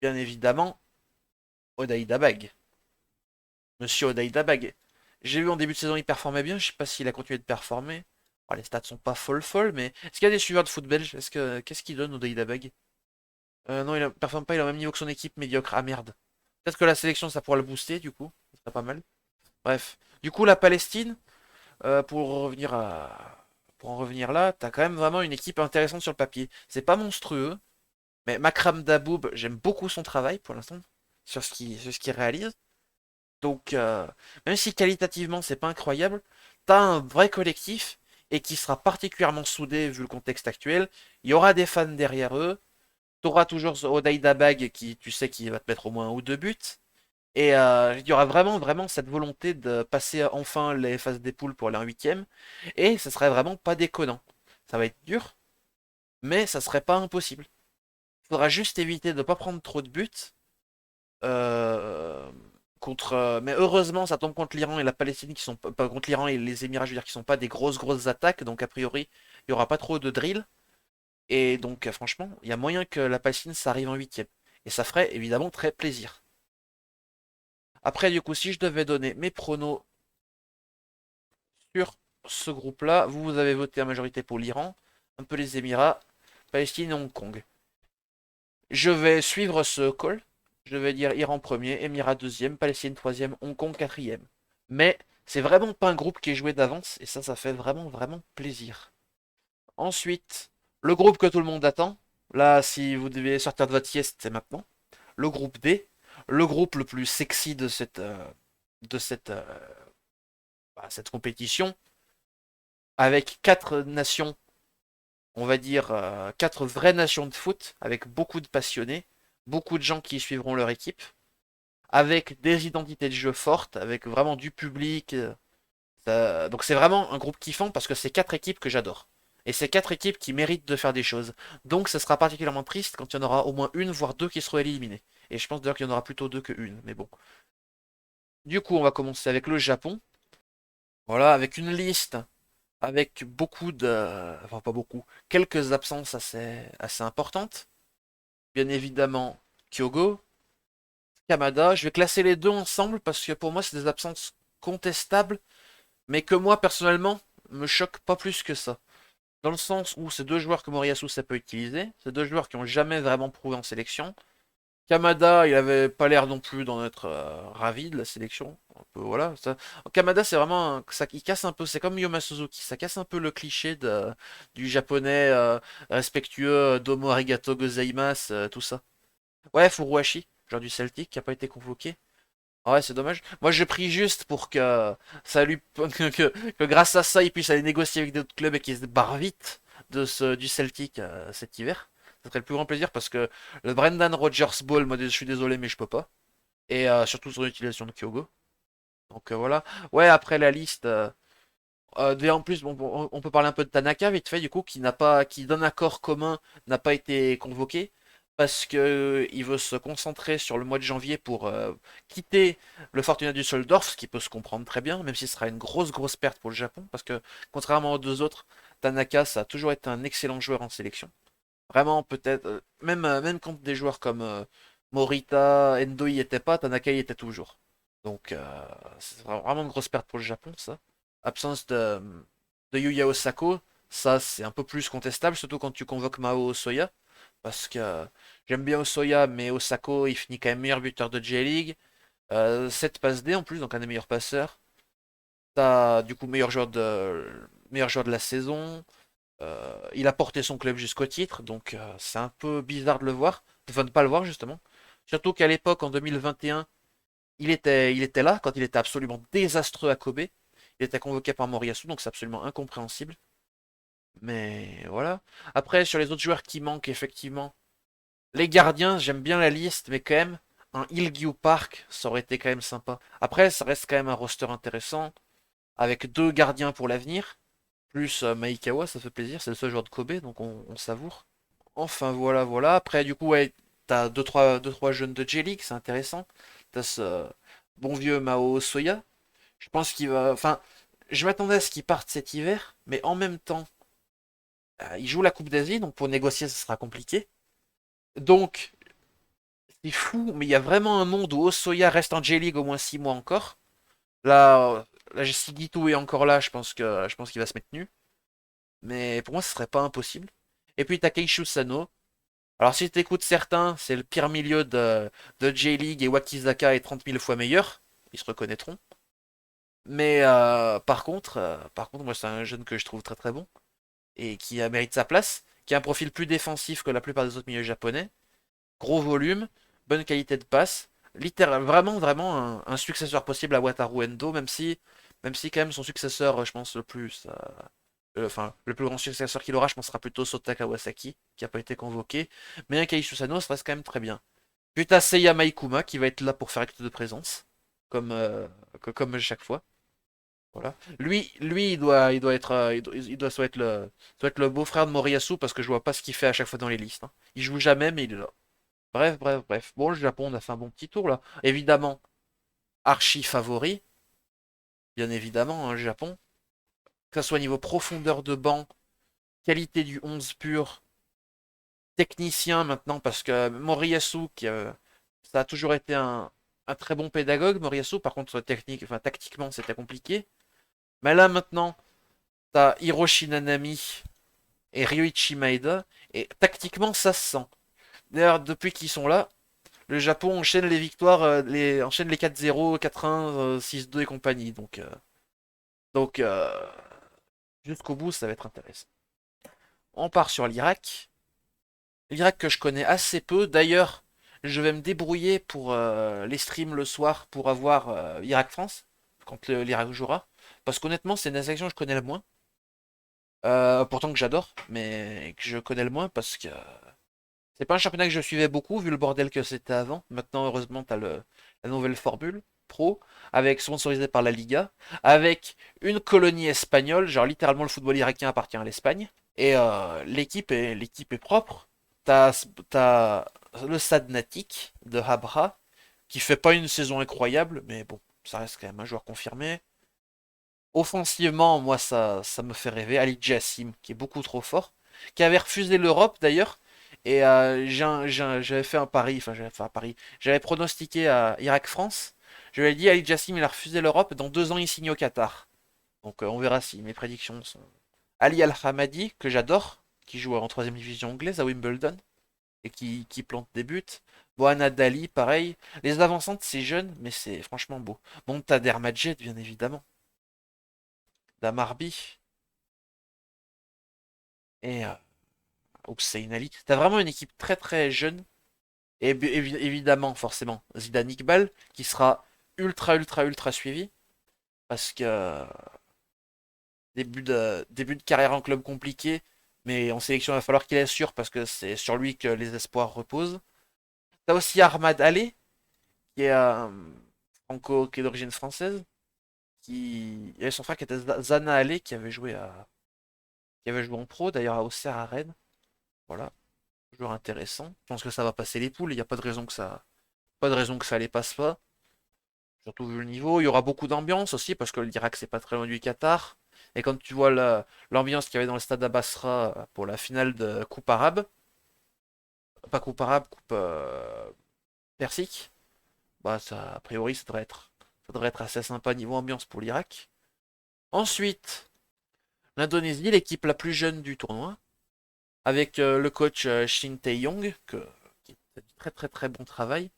bien évidemment, Odaï Dabag. Monsieur Odaï Dabag. J'ai vu en début de saison, il performait bien, je sais pas s'il a continué de performer. Oh, les stats sont pas folles, mais est-ce qu'il y a des suiveurs de foot belge? Qu'est-ce qu'il donne Odaï Dabag? Non, performe pas, il a le même niveau que son équipe médiocre. Ah merde. Peut-être que la sélection, ça pourra le booster, du coup. Ça serait pas mal. Bref. Du coup, la Palestine, pour en revenir là, t'as quand même vraiment une équipe intéressante sur le papier. C'est pas monstrueux, mais Makram Daboub, j'aime beaucoup son travail pour l'instant, sur ce qu'il réalise. Donc, même si qualitativement c'est pas incroyable, t'as un vrai collectif et qui sera particulièrement soudé vu le contexte actuel. Il y aura des fans derrière eux. T'auras toujours ce Odaïda Bag qui, tu sais, qui va te mettre au moins un ou deux buts. Et il y aura vraiment cette volonté de passer enfin les phases des poules pour aller en huitième. Et ça serait vraiment pas déconnant. Ça va être dur, mais ça serait pas impossible. Il faudra juste éviter de ne pas prendre trop de buts. euh, mais heureusement, ça tombe contre l'Iran et la Palestine qui sont pas contre l'Iran et les Émirats, je veux dire, qui sont pas des grosses attaques. Donc a priori, il y aura pas trop de drill. Et donc franchement, il y a moyen que la Palestine ça arrive en huitième. Et ça ferait évidemment très plaisir. Après, du coup, si je devais donner mes pronos sur ce groupe-là, vous avez voté en majorité pour l'Iran, un peu les Émirats, Palestine et Hong Kong. Je vais suivre ce call. Je vais dire Iran premier, Émirats deuxième, Palestine troisième, Hong Kong quatrième. Mais c'est vraiment pas un groupe qui est joué d'avance et ça fait vraiment plaisir. Ensuite, le groupe que tout le monde attend. Là, si vous devez sortir de votre sieste, c'est maintenant. Le groupe D, le groupe le plus sexy de cette compétition, avec quatre nations, on va dire quatre vraies nations de foot, avec beaucoup de passionnés, beaucoup de gens qui suivront leur équipe, avec des identités de jeu fortes, avec vraiment du public. Donc c'est vraiment un groupe kiffant parce que c'est quatre équipes que j'adore. Et c'est quatre équipes qui méritent de faire des choses. Donc ça sera particulièrement triste quand il y en aura au moins une, voire deux qui seront éliminées. Et je pense d'ailleurs qu'il y en aura plutôt deux que une, mais bon. Du coup, on va commencer avec le Japon. Voilà, avec une liste, avec beaucoup de... Enfin, pas beaucoup, quelques absences assez importantes. Bien évidemment, Kyogo, Kamada. Je vais classer les deux ensemble parce que pour moi, c'est des absences contestables, mais que moi, personnellement, me choquent pas plus que ça. Dans le sens où c'est deux joueurs que Moriyasu ça peut utiliser, c'est deux joueurs qui ont jamais vraiment prouvé en sélection. Kamada, il avait pas l'air non plus d'en être ravi de la sélection. Un peu, voilà. Kamada, c'est vraiment ça qui casse un peu. C'est comme Yoma Suzuki, ça casse un peu le cliché du japonais respectueux Domo arigato gozaimasu, tout ça. Ouais, Furuhashi, joueur du Celtic, qui a pas été convoqué. Ah ouais, c'est dommage. Moi, je prie juste pour que ça lui que grâce à ça, il puisse aller négocier avec d'autres clubs et qu'il se barre vite du Celtic cet hiver. Ça serait le plus grand plaisir parce que le Brendan Rodgers Ball, moi, je suis désolé, mais je peux pas. Et surtout son utilisation de Kyogo. Donc voilà. Ouais, après la liste. En plus, bon, on peut parler un peu de Tanaka vite fait, du coup, qui d'un accord commun n'a pas été convoqué parce que il veut se concentrer sur le mois de janvier pour quitter le Fortuna Düsseldorf, ce qui peut se comprendre très bien, même si ce sera une grosse perte pour le Japon, parce que contrairement aux deux autres, Tanaka, ça a toujours été un excellent joueur en sélection. Vraiment, peut-être, même quand des joueurs comme Morita, Endo y étaient pas, Tanaka y était toujours. Donc, c'est vraiment une grosse perte pour le Japon, ça. Absence de Yuya Osako, ça c'est un peu plus contestable, surtout quand tu convoques Mao Osoya. Parce que j'aime bien Osoya, mais Osako il finit quand même meilleur buteur de J-League. 7 passes D en plus, donc un des meilleurs passeurs. T'as du coup meilleur joueur de la saison. Il a porté son club jusqu'au titre, donc c'est un peu bizarre de le voir, de ne pas le voir justement. Surtout qu'à l'époque, en 2021, il était là quand il était absolument désastreux à Kobe. Il était convoqué par Moriyasu, donc c'est absolument incompréhensible. Mais voilà. Après, sur les autres joueurs qui manquent, effectivement, les gardiens, j'aime bien la liste, mais quand même, un Hillview Park, ça aurait été quand même sympa. Après, ça reste quand même un roster intéressant, avec deux gardiens pour l'avenir, plus Maikawa, ça fait plaisir, c'est le seul joueur de Kobe, donc on savoure. Enfin, voilà, voilà. Après, du coup, ouais, t'as deux, trois jeunes de J-League, c'est intéressant. T'as ce bon vieux Mao Soya. Je pense qu'il va. Enfin, je m'attendais à ce qu'il parte cet hiver, mais en même temps, il joue la Coupe d'Asie, donc pour négocier, ce sera compliqué. Donc, c'est fou, mais il y a vraiment un monde où Osoya reste en J-League au moins 6 mois encore. Là, si Gitu est encore là, je pense qu'il va se mettre nu. Mais pour moi, ce serait pas impossible. Et puis, t'as Keishu Sano. Alors, si t'écoutes certains, c'est le pire milieu de J-League et Wakizaka est 30 000 fois meilleur. Ils se reconnaîtront. Mais par contre, moi, c'est un jeune que je trouve très très bon et qui mérite sa place, qui a un profil plus défensif que la plupart des autres milieux japonais. Gros volume, bonne qualité de passe, vraiment vraiment un successeur possible à Wataru Endo, même si quand même son successeur, je pense enfin le plus grand successeur qu'il aura, je pense sera plutôt Sota Kawasaki, qui n'a pas été convoqué, mais un Kaishu Sano, ça reste quand même très bien. Puis t'as Seiya Maikuma qui va être là pour faire acte de présence, comme comme chaque fois. Voilà. Lui, il doit être, il doit soit être le beau-frère de Moriyasu parce que je vois pas ce qu'il fait à chaque fois dans les listes, hein. Il joue jamais, mais il est là. Bref, bref, bref. Bon, le Japon, on a fait un bon petit tour là. Évidemment, archi favori, bien évidemment, hein, le Japon. Que ce soit niveau profondeur de banc, qualité du 11 pur, technicien maintenant, parce que Moriyasu, ça a toujours été un très bon pédagogue, Moriyasu, par contre, enfin, tactiquement, c'était compliqué. Mais là, maintenant, t'as Hiroshi Nanami et Ryuichi Maeda, et tactiquement, ça se sent. D'ailleurs, depuis qu'ils sont là, le Japon enchaîne les victoires, enchaîne les 4-0, 4-1, 6-2 et compagnie. Donc, jusqu'au bout, ça va être intéressant. On part sur l'Irak. L'Irak que je connais assez peu. D'ailleurs, je vais me débrouiller pour les streams le soir pour avoir Irak-France quand l'Irak jouera. Parce qu'honnêtement, c'est une sélection que je connais le moins. Pourtant que j'adore, mais que je connais le moins parce que c'est pas un championnat que je suivais beaucoup vu le bordel que c'était avant. Maintenant, heureusement, t'as la nouvelle formule pro, avec sponsorisé par la Liga, avec une colonie espagnole, genre littéralement le football irakien appartient à l'Espagne. Et l'équipe est propre. T'as le Stade Natik de Habra, qui fait pas une saison incroyable, mais bon, ça reste quand même un joueur confirmé. Offensivement, moi, ça me fait rêver. Ali Jassim, qui est beaucoup trop fort, qui avait refusé l'Europe d'ailleurs. Et j'avais fait un pari, enfin j'avais fait un pari, j'avais pronostiqué à Irak-France. Je lui ai dit, Ali Jassim, il a refusé l'Europe, dans 2 ans il signe au Qatar. Donc on verra si mes prédictions sont... Ali Al-Hamadi, que j'adore, qui joue en troisième division anglaise à Wimbledon, et qui plante des buts. Boana Dali, pareil. Les avancantes, c'est jeune, mais c'est franchement beau. Montader Madjed, bien évidemment. Damarbi. Et Hussein Ali. T'as vraiment une équipe très très jeune. Et évidemment, forcément, Zidane Iqbal, qui sera ultra ultra ultra suivi. Parce que début de carrière en club compliqué. Mais en sélection, il va falloir qu'il assure parce que c'est sur lui que les espoirs reposent. T'as aussi Ahmad Allé, qui est franco, qui est d'origine française. Il y avait son frère qui était Zana Allé, qui avait joué en pro, d'ailleurs à Auxerre à Rennes. Voilà, joueur intéressant. Je pense que ça va passer les poules. Il n'y a pas de raison que ça les passe pas. Surtout vu le niveau. Il y aura beaucoup d'ambiance aussi parce que l'Irak c'est pas très loin du Qatar. Et quand tu vois l'ambiance qu'il y avait dans le stade d'Abbasra pour la finale de Coupe arabe, pas Coupe arabe, Coupe persique, bah ça, a priori ça devrait être assez sympa niveau ambiance pour l'Irak. Ensuite, l'Indonésie, l'équipe la plus jeune du tournoi, avec le coach Shin Tae-yong, qui fait du très très très bon travail.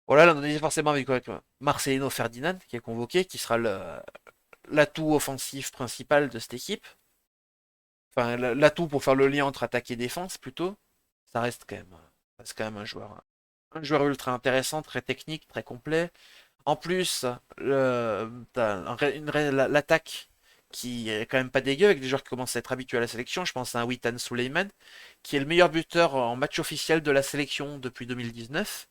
Voilà, l'Indonésie forcément avec Marcelino Ferdinand, qui est convoqué, qui sera l'atout offensif principal de cette équipe. Enfin, l'atout pour faire le lien entre attaque et défense, plutôt. Ça reste quand même un joueur ultra intéressant, très technique, très complet. En plus, t'as l'attaque qui est quand même pas dégueu avec des joueurs qui commencent à être habitués à la sélection. Je pense à un Witan Suleiman, qui est le meilleur buteur en match officiel de la sélection depuis 2019.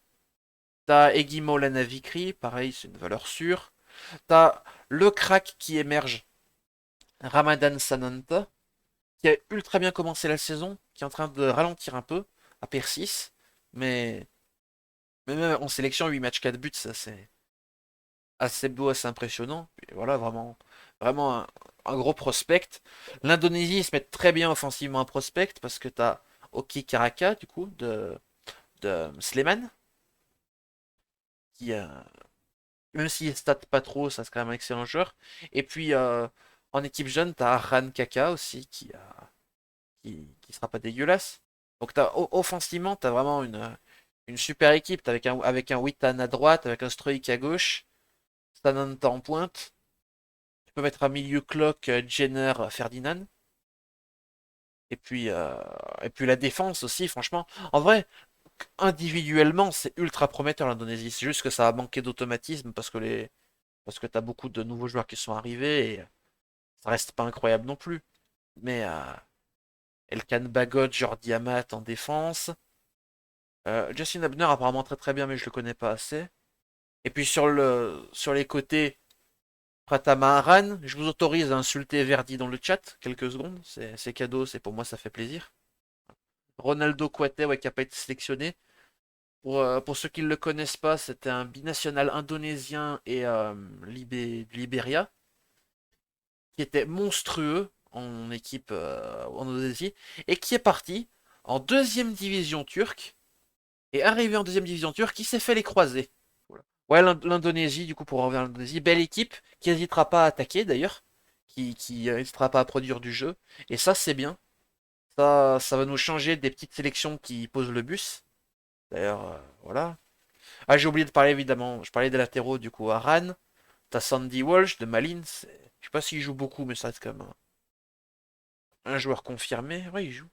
T'as Egimo Lanavikri, pareil, c'est une valeur sûre. T'as le crack qui émerge, Ramadan Sananta, qui a ultra bien commencé la saison, qui est en train de ralentir un peu à Persis, mais, mais même en sélection, 8 matchs, 4 buts, ça c'est assez beau, assez impressionnant. Et voilà, vraiment un gros prospect. L'Indonésie se met très bien offensivement en prospect parce que t'as Oki Karaka, du coup, de Sleman, qui, même s'il stat pas trop, ça c'est quand même un excellent joueur. Et puis en équipe jeune, t'as Ran Kaka aussi, qui sera pas dégueulasse. Donc offensivement, t'as vraiment une super équipe. T'as avec un Witan à droite, avec un Stroik à gauche, Stananta en pointe. Tu peux mettre un milieu clock Jenner Ferdinand. Et puis la défense aussi, franchement. En vrai, individuellement, c'est ultra prometteur l'Indonésie. C'est juste que ça a manqué d'automatisme parce que t'as beaucoup de nouveaux joueurs qui sont arrivés et ça reste pas incroyable non plus. Mais Elkan Bagot, Jordi Amat en défense. Justin Abner apparemment très très bien, mais je le connais pas assez. Et puis sur les côtés, Pratama Aran, je vous autorise à insulter Verdi dans le chat, quelques secondes, c'est cadeau, c'est pour moi, ça fait plaisir. Ronaldo Kouate, ouais, qui a pas été sélectionné. Pour ceux qui ne le connaissent pas, c'était un binational indonésien et du Libéria, qui était monstrueux en équipe en Indonésie, et qui est parti en deuxième division turque, et arrivé en deuxième division turque, il s'est fait les croiser. Voilà. Ouais, l'Indonésie, du coup, pour revenir à l'Indonésie, belle équipe, qui n'hésitera pas à attaquer d'ailleurs, qui n'hésitera pas à produire du jeu, et ça c'est bien. Ça va nous changer des petites sélections qui posent le bus. D'ailleurs, voilà. Ah, j'ai oublié de parler évidemment. Je parlais des latéraux du coup à Rennes. T'as Sandy Walsh de Malines. Je sais pas s'il joue beaucoup, mais ça reste quand même un joueur confirmé. Ouais, il joue.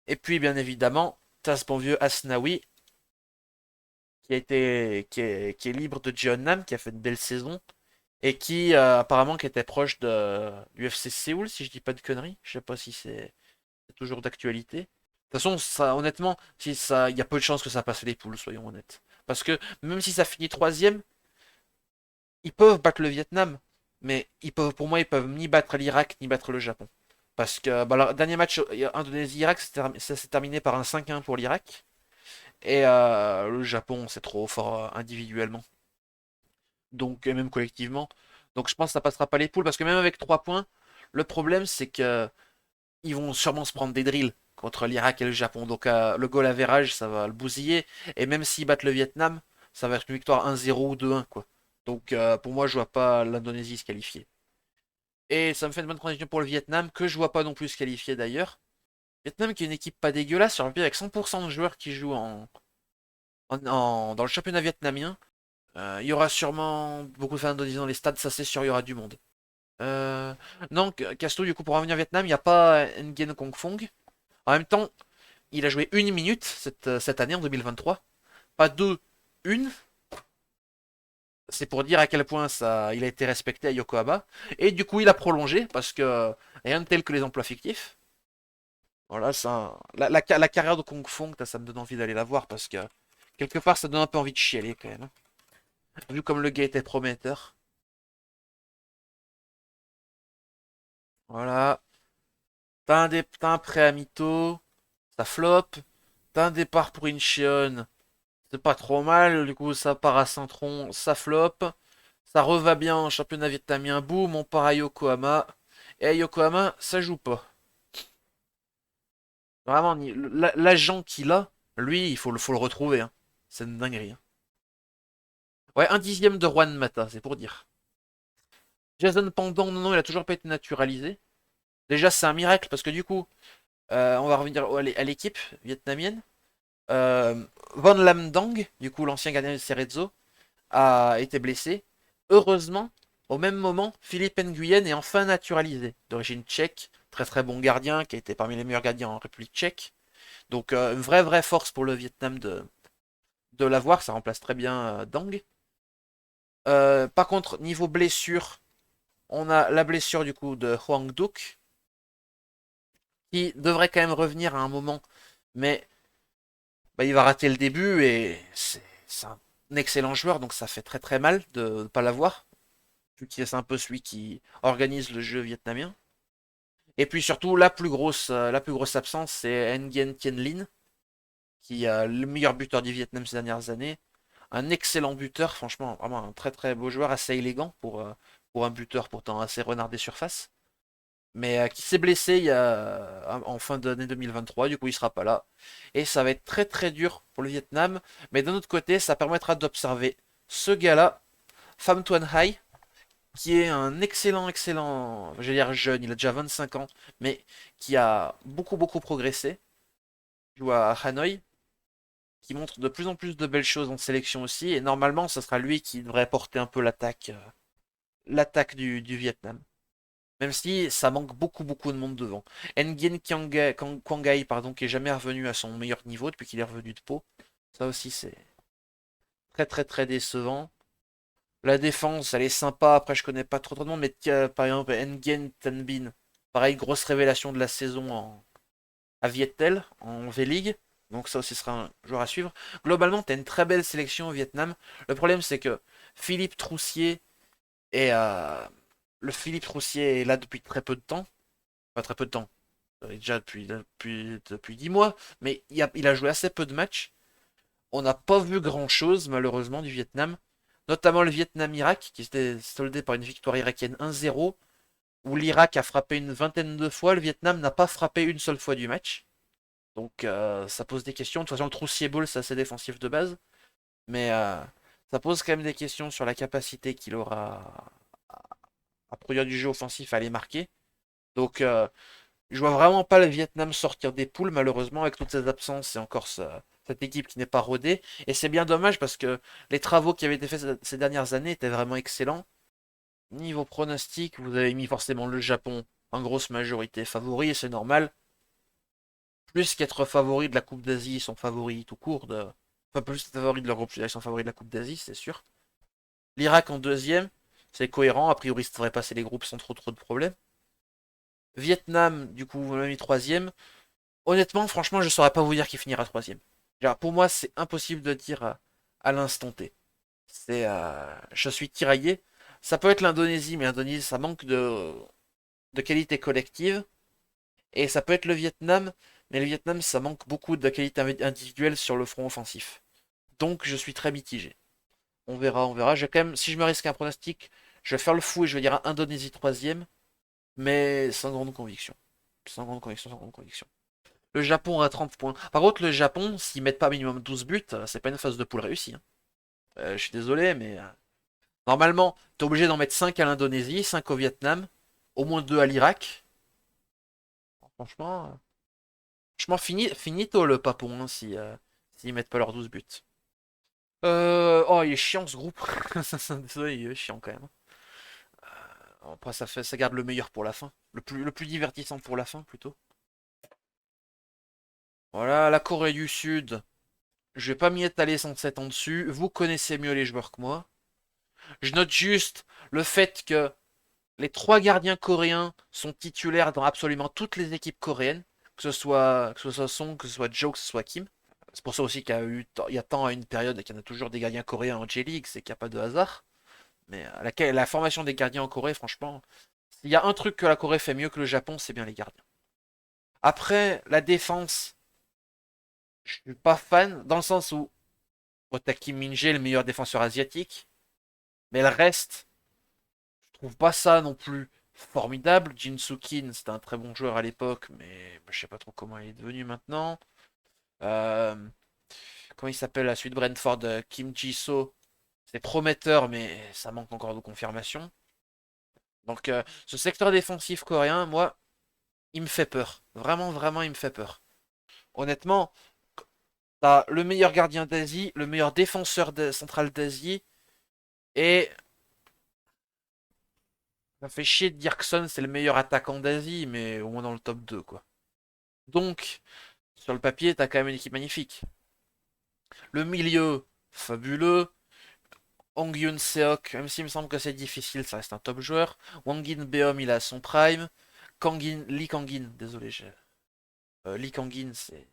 Et puis bien évidemment, t'as ce bon vieux Asnaoui qui est libre de Jeonnam, qui a fait une belle saison et qui apparemment qui était proche du FC Séoul, si je dis pas de conneries. Je sais pas si c'est toujours d'actualité. De toute façon, ça, honnêtement, si ça, il y a peu de chances que ça passe les poules, soyons honnêtes. Parce que même si ça finit troisième, ils peuvent battre le Vietnam, mais pour moi, ils peuvent ni battre l'Irak ni battre le Japon. Parce que bah, le dernier match Indonésie-Irak, ça s'est terminé par un 5-1 pour l'Irak. Et le Japon, c'est trop fort individuellement. Donc, et même collectivement. Donc, je pense que ça passera pas les poules. Parce que même avec 3 points, le problème, c'est que ils vont sûrement se prendre des drills contre l'Irak et le Japon. Donc, le goal average, ça va le bousiller. Et même s'ils battent le Vietnam, ça va être une victoire 1-0 ou 2-1, quoi. Donc, pour moi, je vois pas l'Indonésie se qualifier. Et ça me fait une bonne transition pour le Vietnam, que je vois pas non plus se qualifier d'ailleurs. Vietnam qui est une équipe pas dégueulasse sur le pied avec 100% de joueurs qui jouent dans le championnat vietnamien. Il y aura sûrement beaucoup de fans indonésiens dans les stades, ça c'est sûr, il y aura du monde. Non, Casto, du coup, pour revenir au Vietnam, il n'y a pas Nguyen Kong Phong. En même temps, il a joué une minute cette année en 2023. Pas deux, une. C'est pour dire à quel point il a été respecté à Yokohama. Et du coup, il a prolongé parce que rien de tel que les emplois fictifs. Voilà, la carrière de Kung Fu, ça me donne envie d'aller la voir parce que quelque part, ça donne un peu envie de chialer quand même. Vu comme le gars était prometteur. Voilà. T'as un prêt à Mito, ça flop. T'as un départ pour Incheon, c'est pas trop mal. Du coup, ça part à Saint-Tron, ça flop. Ça reva bien en championnat vietnamien, boum, on part à Yokohama. Et à Yokohama, ça joue pas. Vraiment, l'agent qu'il a, lui, faut le retrouver, hein. C'est une dinguerie, hein. Ouais, un dixième de Juan Mata, c'est pour dire. Jason Pendant, non, non, il a toujours pas été naturalisé. Déjà, c'est un miracle parce que du coup, on va revenir à l'équipe vietnamienne. Von Lam Dang, du coup, l'ancien gardien de Cerezo, a été blessé. Heureusement, Au même moment, Philippe Nguyen est enfin naturalisé, d'origine tchèque, très très bon gardien, qui a été parmi les meilleurs gardiens en République tchèque. Donc une vraie force pour le Vietnam de l'avoir, ça remplace très bien Dang. Par contre, niveau blessure, on a la blessure du coup de Hoang Duc, qui devrait quand même revenir à un moment, mais bah, il va rater le début et c'est un excellent joueur, donc ça fait très très mal de ne pas l'avoir, vu qu'il est un peu celui qui organise le jeu vietnamien. Et puis surtout, la plus grosse absence, c'est Nguyen Thien Linh, qui est le meilleur buteur du Vietnam ces dernières années. Un excellent buteur, franchement, vraiment un très très beau joueur, assez élégant pour un buteur pourtant assez renard des surfaces. Mais qui s'est blessé en fin d'année 2023, du coup il sera pas là. Et ça va être très très dur pour le Vietnam, mais d'un autre côté, ça permettra d'observer ce gars-là, Pham Tuan Hai, qui est un excellent, je vais dire jeune, il a déjà 25 ans, mais qui a beaucoup progressé. Il joue à Hanoï, qui montre de plus en plus de belles choses en sélection aussi, et normalement, ce sera lui qui devrait porter un peu l'attaque du Vietnam. Même si ça manque beaucoup de monde devant. Nguyen Quang Ngai, pardon, qui est jamais revenu à son meilleur niveau depuis qu'il est revenu de Pau. Ça aussi, c'est très décevant. La défense, elle est sympa. Après, je connais pas trop de monde, mais par exemple, Nguyen Tan Binh, pareil, grosse révélation de la saison à Viettel, en V-League. Donc ça aussi sera un joueur à suivre. Globalement, tu as une très belle sélection au Vietnam. Le problème, c'est que Philippe Troussier est, le Philippe Troussier est là depuis très peu de temps. Pas très peu de temps. Déjà depuis 10 mois. Mais il a joué assez peu de matchs. On n'a pas vu grand-chose, malheureusement, du Vietnam. Notamment le Vietnam-Irak, qui s'était soldé par une victoire irakienne 1-0, où l'Irak a frappé une vingtaine de fois. Le Vietnam n'a pas frappé une seule fois du match. Donc ça pose des questions. De toute façon, le Troussier Ball, c'est assez défensif de base. Mais ça pose quand même des questions sur la capacité qu'il aura à produire du jeu offensif, à les marquer. Donc je vois vraiment pas le Vietnam sortir des poules, malheureusement, avec toutes ces absences et encore cette équipe qui n'est pas rodée. Et c'est bien dommage parce que les travaux qui avaient été faits ces dernières années étaient vraiment excellents. Niveau pronostic, vous avez mis forcément le Japon en grosse majorité favori, et c'est normal. Plus qu'être favori de la Coupe d'Asie, ils sont favoris tout court. Enfin, plus favoris de leur groupe, ils sont favoris de la Coupe d'Asie, c'est sûr. L'Irak en deuxième, c'est cohérent. A priori, ça devrait passer les groupes sans trop de problèmes. Vietnam, du coup, vous l'avez mis troisième. Honnêtement, franchement, je ne saurais pas vous dire qui finira troisième. Genre, pour moi, c'est impossible de dire à l'instant T. Je suis tiraillé. Ça peut être l'Indonésie, mais l'Indonésie, ça manque de qualité collective. Et ça peut être le Vietnam, mais le Vietnam, ça manque beaucoup de qualité individuelle sur le front offensif. Donc, je suis très mitigé. On verra. Quand même, si je me risque un pronostic, je vais faire le fou et je vais dire Indonésie troisième, mais sans grande conviction. Sans grande conviction. Le Japon a 30 points. Par contre, le Japon, s'ils mettent pas minimum 12 buts, c'est pas une phase de poule réussie, hein. Je suis désolé, mais normalement, t'es obligé d'en mettre 5 à l'Indonésie, 5 au Vietnam, au moins 2 à l'Irak. Franchement, finito le papon, hein, si s'ils mettent pas leurs 12 buts. Oh, il est chiant ce groupe. Désolé, il est chiant quand même. Après, ça garde le meilleur pour la fin. Le plus divertissant pour la fin, plutôt. Voilà, la Corée du Sud. Je vais pas m'y étaler sans 7 ans dessus. Vous connaissez mieux les joueurs que moi. Je note juste le fait que les trois gardiens coréens sont titulaires dans absolument toutes les équipes coréennes, que ce soit Song, que ce soit Joe, que ce soit Kim. C'est pour ça aussi il y a tant à une période et qu'il y en a toujours des gardiens coréens en J-League, c'est qu'il n'y a pas de hasard. Mais la formation des gardiens en Corée, franchement, s'il y a un truc que la Corée fait mieux que le Japon, c'est bien les gardiens. Après, la défense, je suis pas fan, dans le sens où t'as Kim Min-jae, le meilleur défenseur asiatique, mais le reste, je trouve pas ça non plus formidable. Jin Soo-Kim, c'était un très bon joueur à l'époque, mais je sais pas trop comment il est devenu maintenant. Euh, Comment il s'appelle la suite Brentford, Kim Ji-so, c'est prometteur, mais ça manque encore de confirmation. Donc ce secteur défensif coréen, moi, il me fait peur. Vraiment, il me fait peur. Honnêtement, t'as le meilleur gardien d'Asie, le meilleur défenseur central d'Asie, et Ça fait chier de dire que Son c'est le meilleur attaquant d'Asie, mais au moins dans le top 2 quoi. Donc, sur le papier, t'as quand même une équipe magnifique. Le milieu, fabuleux. Hong Yoon Seok, même s'il me semble que c'est difficile, ça reste un top joueur. Wangin Beom, il a son prime. Lee Kangin, désolé, Lee Kangin, c'est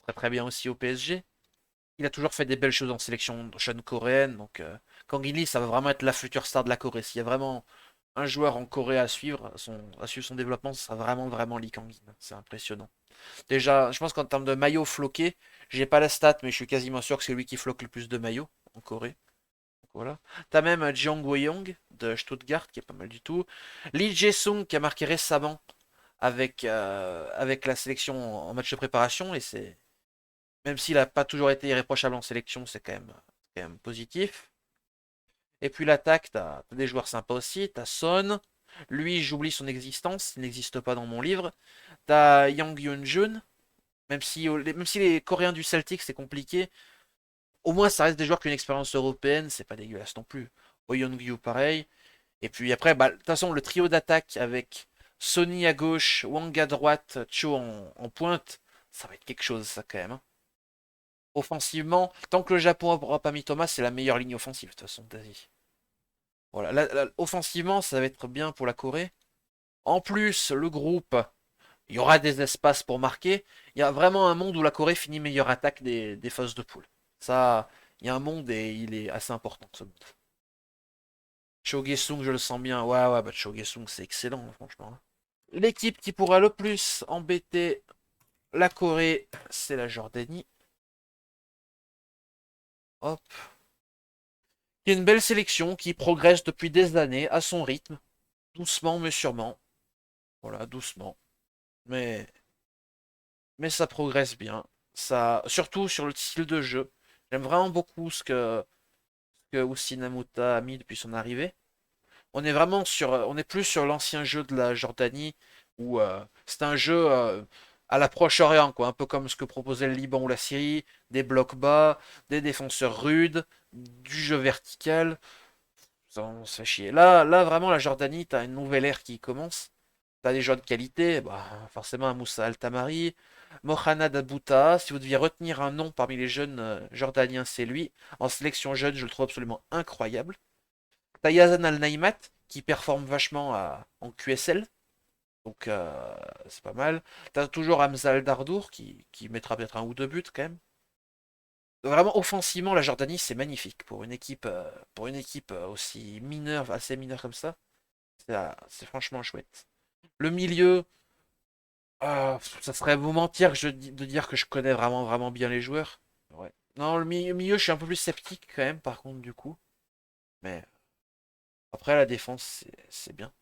très très bien aussi au PSG. Il a toujours fait des belles choses en sélection jeune coréenne, donc Kangin Lee, ça va vraiment être la future star de la Corée. S'il y a vraiment un joueur en Corée à suivre son développement, ce sera vraiment vraiment Lee Kangin. C'est impressionnant. Déjà, je pense qu'en termes de maillots floqués, j'ai pas la stat, mais je suis quasiment sûr que c'est lui qui floque le plus de maillots en Corée. Voilà. T'as même Jeong Woo-young de Stuttgart qui est pas mal du tout. Lee Jae-sung qui a marqué récemment avec la sélection en match de préparation et c'est même s'il a pas toujours été irréprochable en sélection, c'est quand même positif. Et puis l'attaque, t'as des joueurs sympas aussi. T'as Son. Lui, j'oublie son existence, il n'existe pas dans mon livre. T'as Yang Hyun-jun. Même si les Coréens du Celtic c'est compliqué, au moins ça reste des joueurs qui ont une expérience européenne, c'est pas dégueulasse non plus. Oyonview pareil. Et puis après, bah, de toute façon, le trio d'attaque avec Sony à gauche, Wang à droite, Cho en pointe, ça va être quelque chose ça quand même, hein. Offensivement, tant que le Japon n'aura pas mis Thomas, c'est la meilleure ligne offensive de toute façon d'Asie. Voilà, offensivement, ça va être bien pour la Corée. En plus, le groupe, il y aura des espaces pour marquer. Il y a vraiment un monde où la Corée finit meilleure attaque des phases de poule. Ça, il y a un monde et il est assez important ce monde. Chogesung, je le sens bien. Ouais, ouais, bah Chogesung, c'est excellent, franchement. L'équipe qui pourra le plus embêter la Corée, c'est la Jordanie. Hop. Il y a une belle sélection qui progresse depuis des années à son rythme. Doucement mais sûrement. Voilà, doucement. Mais, mais ça progresse bien. Ça, surtout sur le style de jeu. J'aime vraiment beaucoup ce que Usinamuta a mis depuis son arrivée. On est plus sur l'ancien jeu de la Jordanie où c'est un jeu à l'approche orient, quoi, un peu comme ce que proposait le Liban ou la Syrie, des blocs bas, des défenseurs rudes, du jeu vertical. Ça, on se fait chier. Là, vraiment, la Jordanie, t'as une nouvelle ère qui commence. T'as des joueurs de qualité, bah, forcément un Moussa Altamari, Mohamed Abouta. Si vous deviez retenir un nom parmi les jeunes jordaniens, c'est lui. En sélection jeune, je le trouve absolument incroyable. T'as Yazan Al-Naïmat qui performe vachement en QSL, donc c'est pas mal. T'as toujours Hamza Al-Dardour qui mettra peut-être un ou deux buts quand même. Vraiment offensivement, la Jordanie c'est magnifique pour une équipe aussi mineure, assez mineure comme ça. C'est franchement chouette. Le milieu, ça serait vous mentir de dire que je connais vraiment vraiment bien les joueurs. Ouais. Non, milieu, je suis un peu plus sceptique quand même, par contre du coup. Mais après la défense, c'est bien.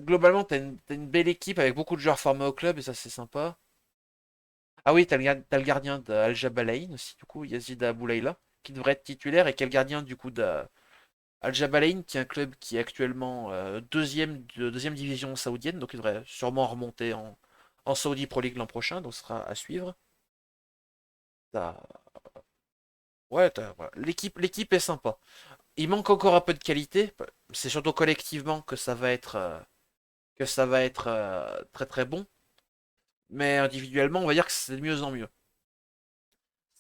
Globalement, t'as une belle équipe avec beaucoup de joueurs formés au club et ça c'est sympa. Ah oui, t'as le gardien d'Al Jabalain aussi, du coup, Yazid Aboulaïla, qui devrait être titulaire et qui est le gardien du coup d'Al Jabalain, qui est un club qui est actuellement deuxième division saoudienne, donc il devrait sûrement remonter en Saudi Pro League l'an prochain, donc ce sera à suivre. T'as- Ouais, voilà. L'équipe est sympa. Il manque encore un peu de qualité. C'est surtout collectivement que ça va être très très bon. Mais individuellement, on va dire que c'est de mieux en mieux.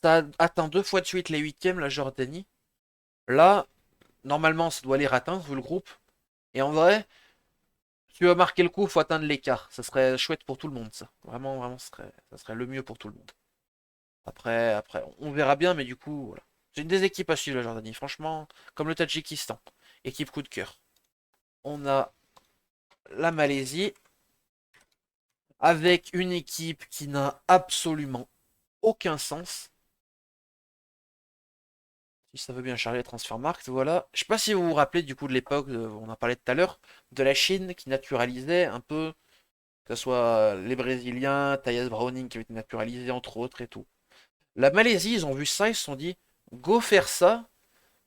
Ça a atteint deux fois de suite les huitièmes, la Jordanie. Là, normalement, ça doit les atteindre, vu le groupe. Et en vrai, si tu veux marquer le coup, il faut atteindre l'écart. Ça serait chouette pour tout le monde, ça. Vraiment, vraiment, ça serait le mieux pour tout le monde. Après, on verra bien, mais du coup, voilà. C'est une des équipes à suivre, la Jordanie. Franchement, comme le Tadjikistan. Équipe coup de cœur. On a la Malaisie, avec une équipe qui n'a absolument aucun sens. Si ça veut bien charger les Transfermarkt, voilà. Je sais pas si vous vous rappelez du coup de l'époque, on en parlait tout à l'heure, de la Chine qui naturalisait un peu, que ce soit les Brésiliens, Tyus Browning qui avait été naturalisé entre autres et tout. La Malaisie, ils ont vu ça, ils se sont dit, go faire ça,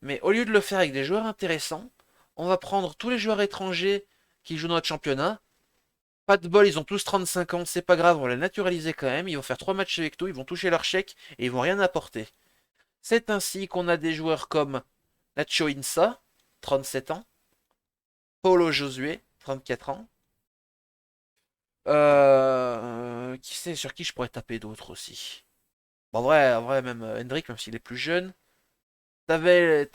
mais au lieu de le faire avec des joueurs intéressants, on va prendre tous les joueurs étrangers qui jouent dans notre championnat. Pas de bol, ils ont tous 35 ans, c'est pas grave, on va les naturaliser quand même, ils vont faire 3 matchs avec nous, ils vont toucher leur chèque et ils vont rien apporter. C'est ainsi qu'on a des joueurs comme Nacho Insa, 37 ans, Paulo Josué, 34 ans. Qui sait sur qui je pourrais taper d'autres aussi. Bon, en vrai, même Hendrick, même s'il est plus jeune. T'avais,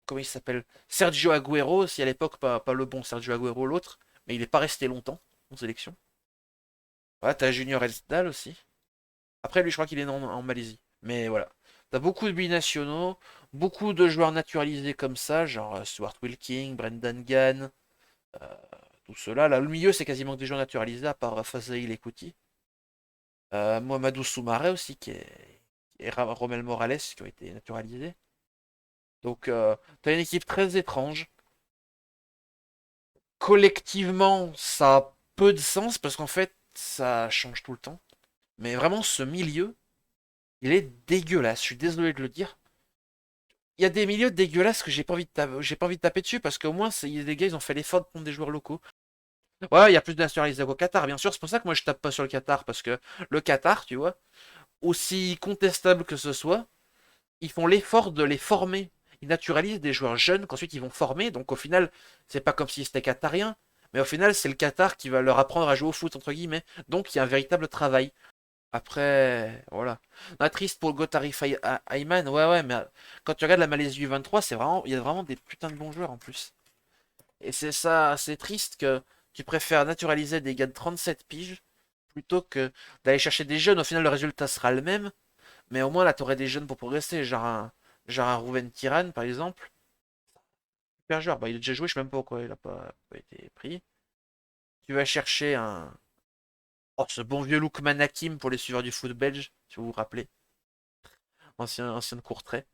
comment il s'appelle? Sergio Agüero, si à l'époque, pas le bon Sergio Agüero, l'autre, mais il n'est pas resté longtemps en sélection. Ouais, t'as Junior Elsdal aussi. Après, lui, je crois qu'il est né en Malaisie. Mais voilà. T'as beaucoup de binationaux, beaucoup de joueurs naturalisés comme ça, genre Stuart Wilking, Brendan Gann, euh, tout cela. Là, le milieu, c'est quasiment que des joueurs naturalisés, à part Fazaïl et Kuti. Mohamedou Soumaré aussi, et Romel Morales, qui ont été naturalisés. Donc, t'as une équipe très étrange. Collectivement, ça a peu de sens parce qu'en fait, ça change tout le temps. Mais vraiment, ce milieu, il est dégueulasse. Je suis désolé de le dire. Il y a des milieux dégueulasses que j'ai pas envie de taper dessus parce qu'au moins, les gars, ils ont fait l'effort de prendre des joueurs locaux. Ouais, il y a plus de nationalisés qu'au Qatar, bien sûr. C'est pour ça que moi, je tape pas sur le Qatar parce que le Qatar, tu vois, aussi contestable que ce soit, ils font l'effort de les former. Ils naturalisent des joueurs jeunes qu'ensuite ils vont former. Donc au final, c'est pas comme si c'était qatarien, mais au final, c'est le Qatar qui va leur apprendre à jouer au foot, entre guillemets. Donc il y a un véritable travail. Après, voilà. On a triste pour Gotari Ayman, ouais, ouais, mais quand tu regardes la Malaisie U23, il y a vraiment des putains de bons joueurs en plus. Et c'est ça, c'est triste que tu préfères naturaliser des gars de 37 piges plutôt que d'aller chercher des jeunes. Au final, le résultat sera le même. Mais au moins, là, t'aurais des jeunes pour progresser. Genre un Rouven Tiran, par exemple. Super joueur. Bah, il a déjà joué, je sais même pas pourquoi il a pas été pris. Tu vas chercher un. Oh, ce bon vieux Lookman Hakim pour les suiveurs du foot belge, si vous vous rappelez. Ancien de Courtrai.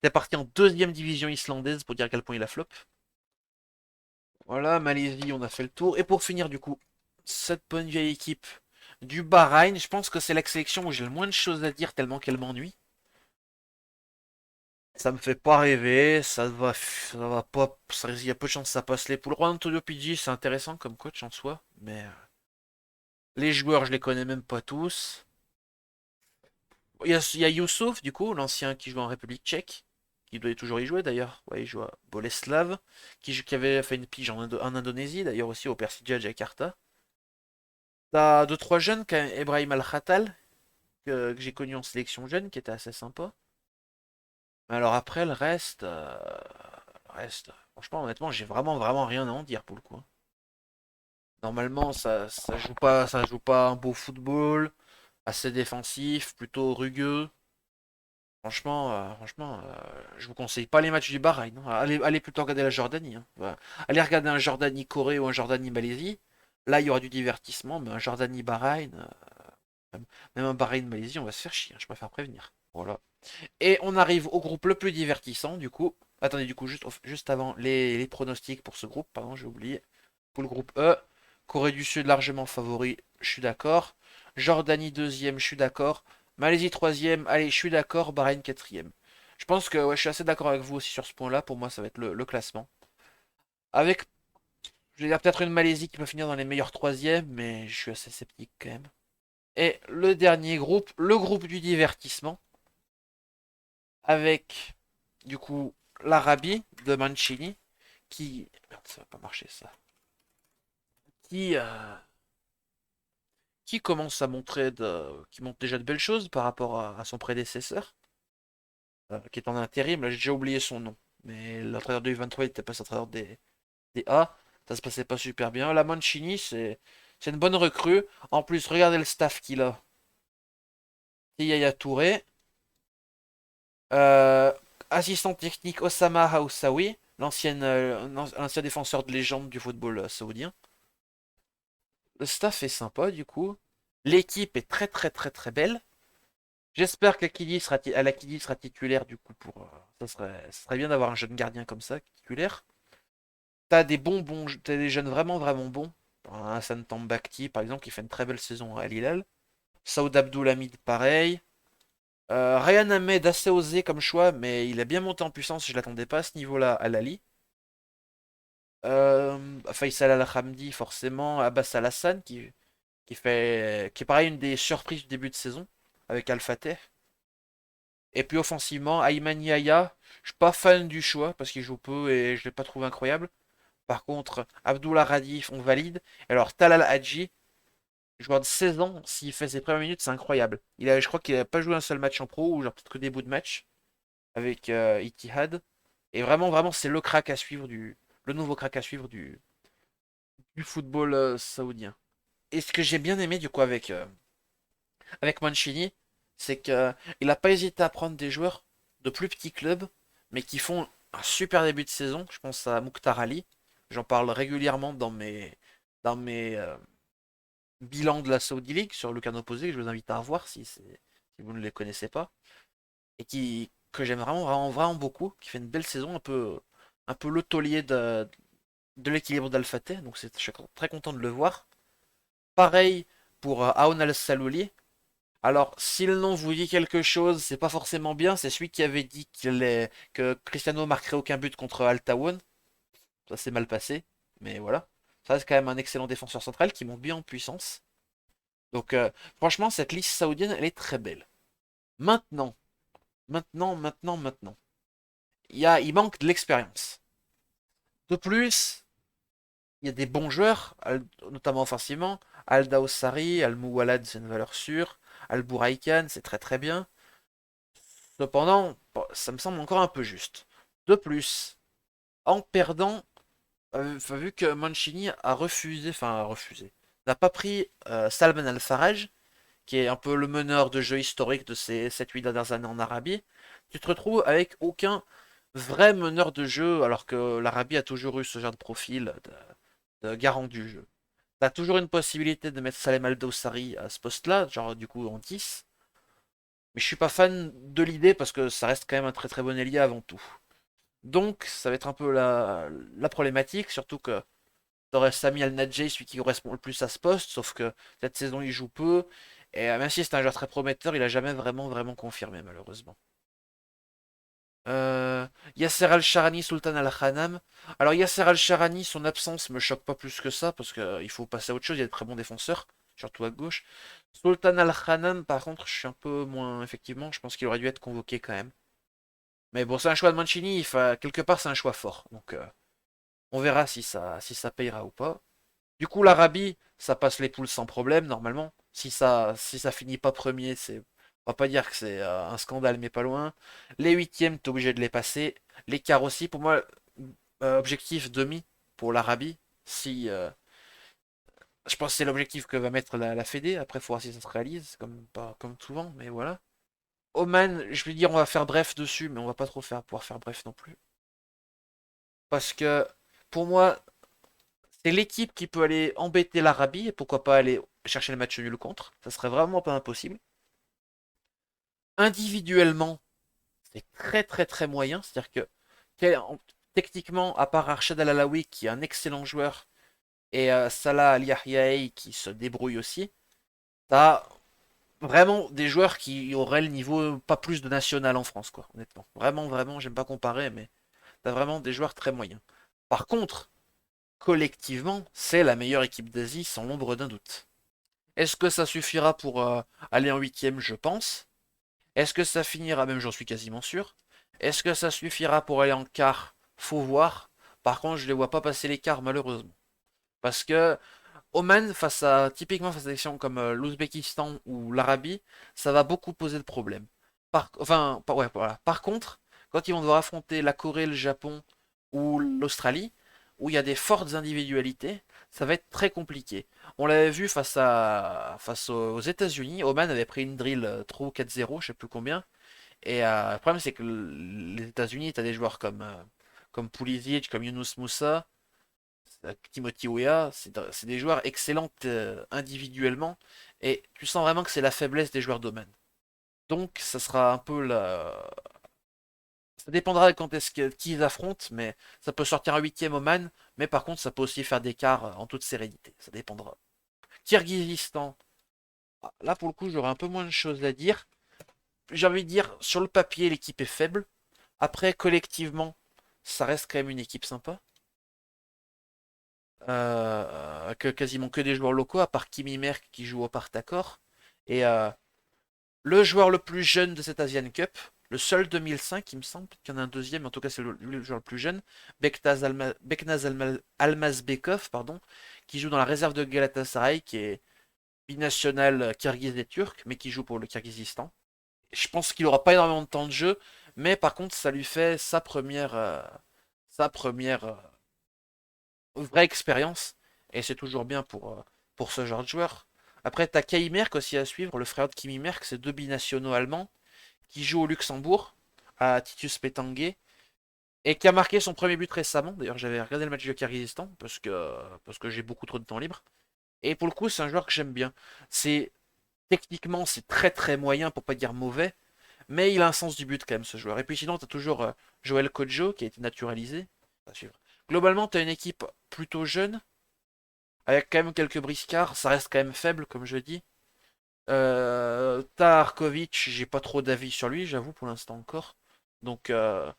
Il est parti en deuxième division islandaise pour dire à quel point il a flop. Voilà, Malaisie, on a fait le tour. Et pour finir, du coup, cette bonne vieille équipe du Bahreïn, je pense que c'est la sélection où j'ai le moins de choses à dire tellement qu'elle m'ennuie. Ça me fait pas rêver, ça va pas, il y a peu de chance que ça passe les poules. Juan Antonio Pizzi, c'est intéressant comme coach en soi, mais les joueurs, je les connais même pas tous. Il y a Youssouf, du coup, l'ancien qui joue en République tchèque, qui doit toujours y jouer d'ailleurs. Ouais, il joue à Boleslav, qui avait fait une pige en Indonésie, d'ailleurs aussi au Persija Jakarta. T'as deux trois jeunes, quand même, Ebrahim Al-Khattal, que j'ai connu en sélection jeune, qui était assez sympa. Mais alors après, le reste, franchement, honnêtement, j'ai vraiment rien à en dire pour le coup, hein. Normalement, ça joue pas un beau football, assez défensif, plutôt rugueux. Je vous conseille pas les matchs du Bahreïn, hein. Allez plutôt regarder la Jordanie, hein. Voilà. Allez regarder un Jordanie-Corée ou un Jordanie-Malaisie. Là, il y aura du divertissement, mais un Jordanie-Bahreïn, même, même un Bahreïn-Malaisie, on va se faire chier, hein, je préfère prévenir. Voilà. Et on arrive au groupe le plus divertissant, du coup. Attendez, du coup, juste avant les pronostics pour ce groupe, pardon, j'ai oublié. Pour le groupe E, Corée du Sud largement favori, je suis d'accord. Jordanie deuxième, je suis d'accord. Malaisie troisième, allez, je suis d'accord. Bahreïn quatrième. Je pense que ouais, je suis assez d'accord avec vous aussi sur ce point-là. Pour moi, ça va être le classement. Avec, je vais dire peut-être une Malaisie qui peut finir dans les meilleurs troisièmes, mais je suis assez sceptique quand même. Et le dernier groupe, le groupe du divertissement, avec du coup l'Arabie de Mancini, qui... Merde, ça va pas marcher ça. Qui, qui commence à qui montre déjà de belles choses par rapport à son prédécesseur, qui est en intérim. Là, j'ai déjà oublié son nom. Mais l'entraîneur de U23, il était pas l'entraîneur des A. Ça se passait pas super bien. La Mancini, c'est une bonne recrue. En plus, regardez le staff qu'il a. C'est Yaya Touré. Euh, assistant technique Osama Haoussaoui, l'ancien défenseur de légende du football saoudien. Le staff est sympa du coup. L'équipe est très belle. J'espère qu'Akili sera titulaire du coup ça serait bien d'avoir un jeune gardien comme ça, titulaire. T'as des jeunes vraiment bons. Un Hassan Tambakti par exemple qui fait une très belle saison à Al Hilal. Saoud Abdoulhamid pareil. Ryan Ahmed assez osé comme choix, mais il a bien monté en puissance, je l'attendais pas à ce niveau-là à Lali. Faisal Al-Hamdi forcément, Abbas Al-Hassan qui est pareil une des surprises du début de saison avec Al-Fateh. Et puis offensivement, Ayman Yaya, je suis pas fan du choix parce qu'il joue peu et je l'ai pas trouvé incroyable. Par contre, Abdullah Radif, on valide. Alors, Talal Hadji, joueur de 16 ans, s'il fait ses premières minutes, c'est incroyable. Je crois qu'il n'a pas joué un seul match en pro, ou genre peut-être que des bouts de match avec Ittihad. Et vraiment, vraiment, c'est le crack à suivre le nouveau crack à suivre du football saoudien. Et ce que j'ai bien aimé du coup avec Mancini, c'est qu'il n'a pas hésité à prendre des joueurs de plus petits clubs, mais qui font un super début de saison. Je pense à Mokhtar Ali. J'en parle régulièrement dans mes bilans de la Saudi League sur le canal opposé, que je vous invite à revoir si vous ne les connaissez pas. Et que j'aime vraiment, vraiment, vraiment beaucoup, qui fait une belle saison, un peu le taulier de l'équilibre d'Al-Fateh. Donc je suis très content de le voir. Pareil pour Aoun Al-Salouli. Alors, si le nom vous dit quelque chose, c'est pas forcément bien. C'est celui qui avait dit que Cristiano marquerait aucun but contre Al Tawun. Ça s'est mal passé, mais voilà. Ça c'est quand même un excellent défenseur central qui monte bien en puissance. Donc, franchement, cette liste saoudienne, elle est très belle. Maintenant, maintenant. Il manque de l'expérience. De plus, il y a des bons joueurs, notamment offensivement. Al Dawsari, Al Mouwalad, c'est une valeur sûre. Al Bouraïkan, c'est très très bien. Cependant, bon, ça me semble encore un peu juste. De plus, en perdant, enfin, vu que Mancini a refusé, n'a pas pris Salman Al-Faraj, qui est un peu le meneur de jeu historique de ces 7-8 dernières années en Arabie, tu te retrouves avec aucun vrai meneur de jeu, alors que l'Arabie a toujours eu ce genre de profil de garant du jeu. T'as toujours une possibilité de mettre Salem Al-Dawsari à ce poste-là, genre du coup en 10. Mais je suis pas fan de l'idée parce que ça reste quand même un très très bon ailier avant tout. Donc ça va être un peu la problématique, surtout que t'aurais Sami Al-Nadjei, celui qui correspond le plus à ce poste, sauf que cette saison il joue peu. Et même si c'est un joueur très prometteur, il a jamais vraiment vraiment confirmé malheureusement. Euh, Yasser Al-Sharani, Sultan Al-Khanam. Alors Yasser Al-Sharani, son absence me choque pas plus que ça, parce qu'il faut passer à autre chose, il y a de très bons défenseurs, surtout à gauche. Sultan Al-Khanam, par contre, je suis un peu moins, effectivement, je pense qu'il aurait dû être convoqué quand même. Mais bon, c'est un choix de Mancini, quelque part c'est un choix fort, donc on verra si ça payera ou pas. Du coup, l'Arabie, ça passe les poules sans problème, normalement. Si ça finit pas premier, on va pas dire que c'est un scandale, mais pas loin. Les huitièmes, t'es obligé de les passer. Les quarts aussi, pour moi, objectif demi pour l'Arabie. Je pense que c'est l'objectif que va mettre la Fédé. Après, il faut voir si ça se réalise, comme souvent, mais voilà. Oman, je vais dire, on va faire bref dessus, mais on va pas trop pouvoir faire bref non plus. Parce que, pour moi, c'est l'équipe qui peut aller embêter l'Arabie et pourquoi pas aller chercher le match nul contre. Ça serait vraiment pas impossible. Individuellement, c'est très très très moyen. C'est-à-dire techniquement, à part Arshad Al-Alaoui qui est un excellent joueur et Salah Al-Yahyaei qui se débrouille aussi, t'as vraiment des joueurs qui auraient le niveau pas plus de national en France, quoi, honnêtement. Vraiment, vraiment, j'aime pas comparer, mais t'as vraiment des joueurs très moyens. Par contre, collectivement, c'est la meilleure équipe d'Asie sans l'ombre d'un doute. Est-ce que ça suffira pour aller en huitième? Je pense. Est-ce que ça finira? Même j'en suis quasiment sûr. Est-ce que ça suffira pour aller en quart? Faut voir. Par contre, je ne les vois pas passer les quarts malheureusement. Parce que Oman, typiquement face à des nations comme l'Ouzbékistan ou l'Arabie, ça va beaucoup poser de problèmes. Ouais, voilà. Par contre, quand ils vont devoir affronter la Corée, le Japon ou l'Australie, où il y a des fortes individualités, ça va être très compliqué. On l'avait vu face aux États-Unis, Oman avait pris une drill 3 ou 4-0, je sais plus combien. Et le problème, c'est que les États-Unis, tu as des joueurs comme Pulisic, comme Yunus Moussa, Timothy Weah, c'est des joueurs excellents individuellement. Et tu sens vraiment que c'est la faiblesse des joueurs d'Oman. Donc, ça sera un peu la. Ça dépendra de quand qui ils affrontent, mais ça peut sortir un huitième Oman, mais par contre, ça peut aussi faire des quarts en toute sérénité. Ça dépendra. Kirghizistan, là pour le coup, j'aurais un peu moins de choses à dire. J'ai envie de dire, sur le papier, l'équipe est faible. Après, collectivement, ça reste quand même une équipe sympa. Quasiment que des joueurs locaux, à part Kimi Merck qui joue au Partakor. Et le joueur le plus jeune de cette Asian Cup, Le seul 2005, il me semble qu'il y en a un deuxième, en tout cas c'est le joueur le plus jeune, Almazbekov, pardon, qui joue dans la réserve de Galatasaray, qui est binational kirghiz et turc, mais qui joue pour le Kirghizistan. Je pense qu'il aura pas énormément de temps de jeu, mais par contre ça lui fait sa première vraie expérience, et c'est toujours bien pour ce genre de joueur. Après, t'as Kai Merck aussi à suivre, le frère de Kimi Merck, c'est deux binationaux allemands, qui jouent au Luxembourg, à Titus Petangue, et qui a marqué son premier but récemment. D'ailleurs, j'avais regardé le match du Kyrgyzstan, parce que j'ai beaucoup trop de temps libre. Et pour le coup, c'est un joueur que j'aime bien. C'est Techniquement, c'est très très moyen, pour pas dire mauvais, mais il a un sens du but quand même, ce joueur. Et puis sinon, t'as toujours Joël Kodjo, qui a été naturalisé. À suivre. Globalement, t'as une équipe plutôt jeune, avec quand même quelques briscards, ça reste quand même faible, comme je dis. Tarkovic, j'ai pas trop d'avis sur lui, j'avoue, pour l'instant encore. Donc, euh,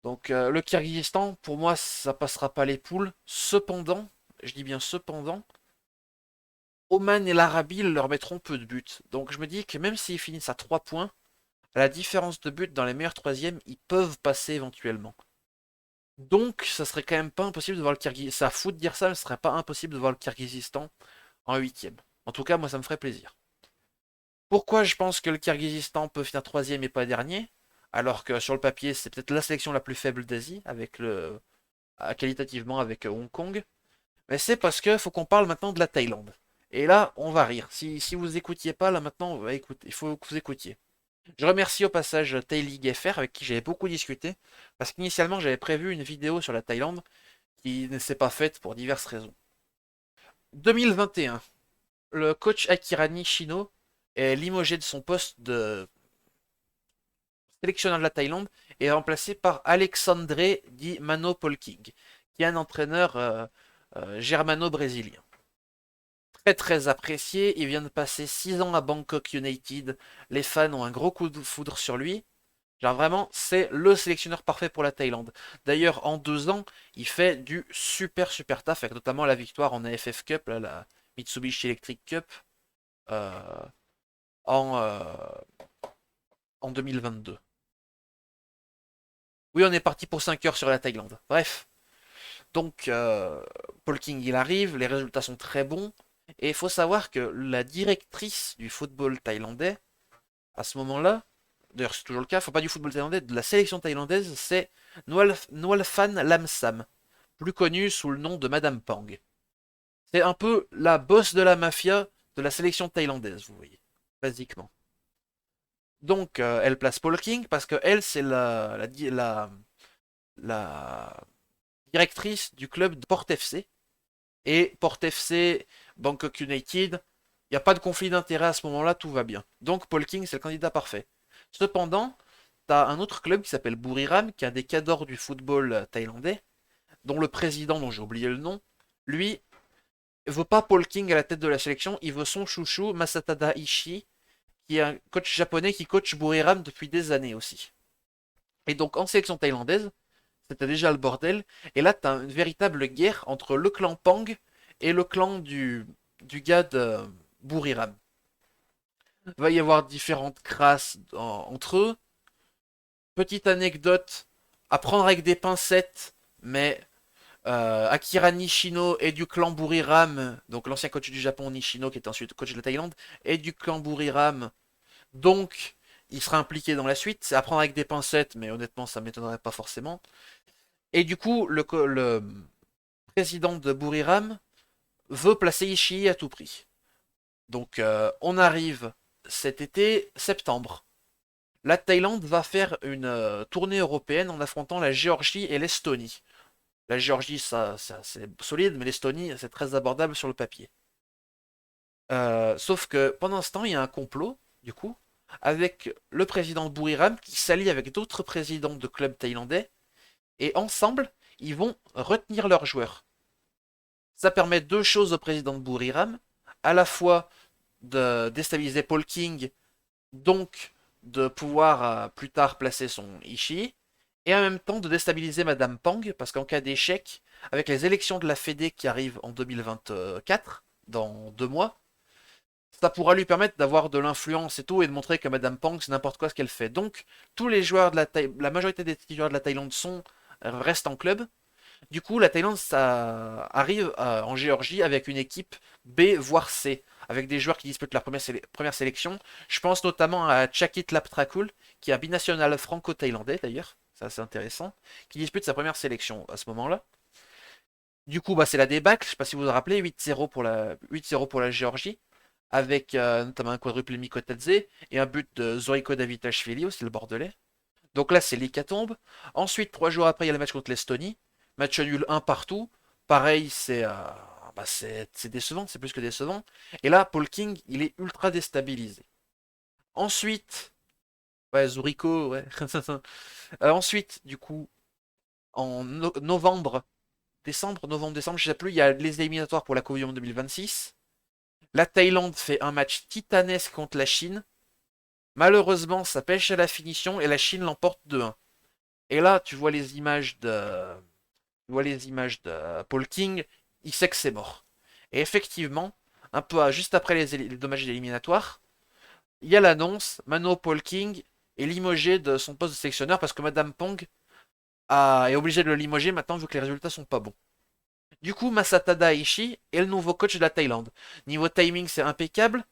donc, le Kyrgyzstan, pour moi, ça passera pas les poules. Cependant, je dis bien cependant, Oman et l'Arabie leur mettront peu de buts. Donc je me dis que même s'ils finissent à 3 points, à la différence de buts dans les meilleurs troisièmes, ils peuvent passer éventuellement. Donc ça serait quand même pas impossible de voir le Kyrgyzstan. Ça fout de dire ça, mais ce serait pas impossible de voir le Kyrgyzstan en huitième. En tout cas, moi ça me ferait plaisir. Pourquoi je pense que le Kyrgyzstan peut finir troisième et pas dernier, alors que sur le papier c'est peut-être la sélection la plus faible d'Asie, qualitativement avec Hong Kong. Mais c'est parce que faut qu'on parle maintenant de la Thaïlande. Et là, on va rire. Si vous écoutiez pas, là maintenant, on va écouter. Il faut que vous écoutiez. Je remercie au passage Thailig FR avec qui j'avais beaucoup discuté, parce qu'initialement j'avais prévu une vidéo sur la Thaïlande qui ne s'est pas faite pour diverses raisons. 2021, le coach Akira Nishino est limogé de son poste de sélectionneur de la Thaïlande et est remplacé par Alexandre Di Mano Polking, qui est un entraîneur germano-brésilien. Très très apprécié, il vient de passer 6 ans à Bangkok United, les fans ont un gros coup de foudre sur lui. Genre vraiment, c'est le sélectionneur parfait pour la Thaïlande. D'ailleurs, en 2 ans, il fait du super super taf, avec notamment la victoire en AFF Cup, là, la Mitsubishi Electric Cup, euh, en, euh, en 2022. Oui, on est parti pour 5 heures sur la Thaïlande. Bref, donc Paul King il arrive, les résultats sont très bons, et il faut savoir que la directrice du football thaïlandais, à ce moment-là, d'ailleurs c'est toujours le cas, faut pas du football thaïlandais, de la sélection thaïlandaise, c'est Noalphan Lamsam, plus connue sous le nom de Madame Pang. C'est un peu la boss de la mafia de la sélection thaïlandaise, vous voyez, basiquement. Donc elle place Paul King parce que elle c'est la directrice du club de Port FC. Et Port FC, Bangkok United, il n'y a pas de conflit d'intérêt à ce moment-là, tout va bien. Donc Paul King, c'est le candidat parfait. Cependant, tu as un autre club qui s'appelle Buriram, qui est un des cadors du football thaïlandais, dont le président, dont j'ai oublié le nom, lui, veut pas Paul King à la tête de la sélection, il veut son chouchou, Masatada Ishii, qui est un coach japonais qui coach Buriram depuis des années aussi. Et donc en sélection thaïlandaise, c'était déjà le bordel, et là tu as une véritable guerre entre le clan Pang et le clan du gars de Buriram. Il va y avoir différentes crasses entre eux. Petite anecdote, à prendre avec des pincettes, mais Akira Nishino est du clan Buriram, donc l'ancien coach du Japon Nishino, qui est ensuite coach de la Thaïlande, est du clan Buriram, donc il sera impliqué dans la suite. C'est à prendre avec des pincettes, mais honnêtement, ça m'étonnerait pas forcément. Et du coup, le président de Buriram veut placer Ishii à tout prix. Donc on arrive cet été, septembre. La Thaïlande va faire une tournée européenne en affrontant la Géorgie et l'Estonie. La Géorgie, ça c'est solide, mais l'Estonie, c'est très abordable sur le papier. Sauf que pendant ce temps, il y a un complot, du coup, avec le président Buriram qui s'allie avec d'autres présidents de clubs thaïlandais, et ensemble, ils vont retenir leurs joueurs. Ça permet deux choses au président de Buriram, à la fois de déstabiliser Paul King, donc de pouvoir plus tard placer son Ishii, et en même temps de déstabiliser Madame Pang, parce qu'en cas d'échec, avec les élections de la Fédé qui arrivent en 2024, dans 2 mois, ça pourra lui permettre d'avoir de l'influence et tout, et de montrer que Madame Pang, c'est n'importe quoi ce qu'elle fait. Donc, tous les joueurs de la majorité des joueurs de la Thaïlande restent en club. Du coup, la Thaïlande, ça arrive en Géorgie avec une équipe B, voire C, avec des joueurs qui disputent leur première sélection. Je pense notamment à Chakit Laptrakul, qui est un binational franco-thaïlandais d'ailleurs, c'est assez intéressant, qui dispute sa première sélection à ce moment-là. Du coup, bah, c'est la débâcle, je ne sais pas si vous vous rappelez, 8-0 pour la Géorgie, avec notamment un quadruple Mikotadze et un but de Zoriko Davitashvili, aussi le Bordelais. Donc là, c'est l'hécatombe. Ensuite, 3 jours après, il y a le match contre l'Estonie. Match nul un partout. Pareil, c'est décevant, c'est plus que décevant. Et là, Paul King, il est ultra déstabilisé. Ensuite, ouais, Zuriko, ouais. Ensuite, du coup, en novembre, décembre, je sais plus, il y a les éliminatoires pour la Coupe du Monde 2026. La Thaïlande fait un match titanesque contre la Chine. Malheureusement, ça pêche à la finition et la Chine l'emporte 2-1. Et là, tu vois les images de Paul King, il sait que c'est mort. Et effectivement, un peu juste après les dommages éliminatoires, il y a l'annonce, Mano Paul King est limogé de son poste de sélectionneur parce que Madame Pong est obligée de le limoger maintenant vu que les résultats sont pas bons. Du coup, Masata Daishi est le nouveau coach de la Thaïlande. Niveau timing, c'est impeccable.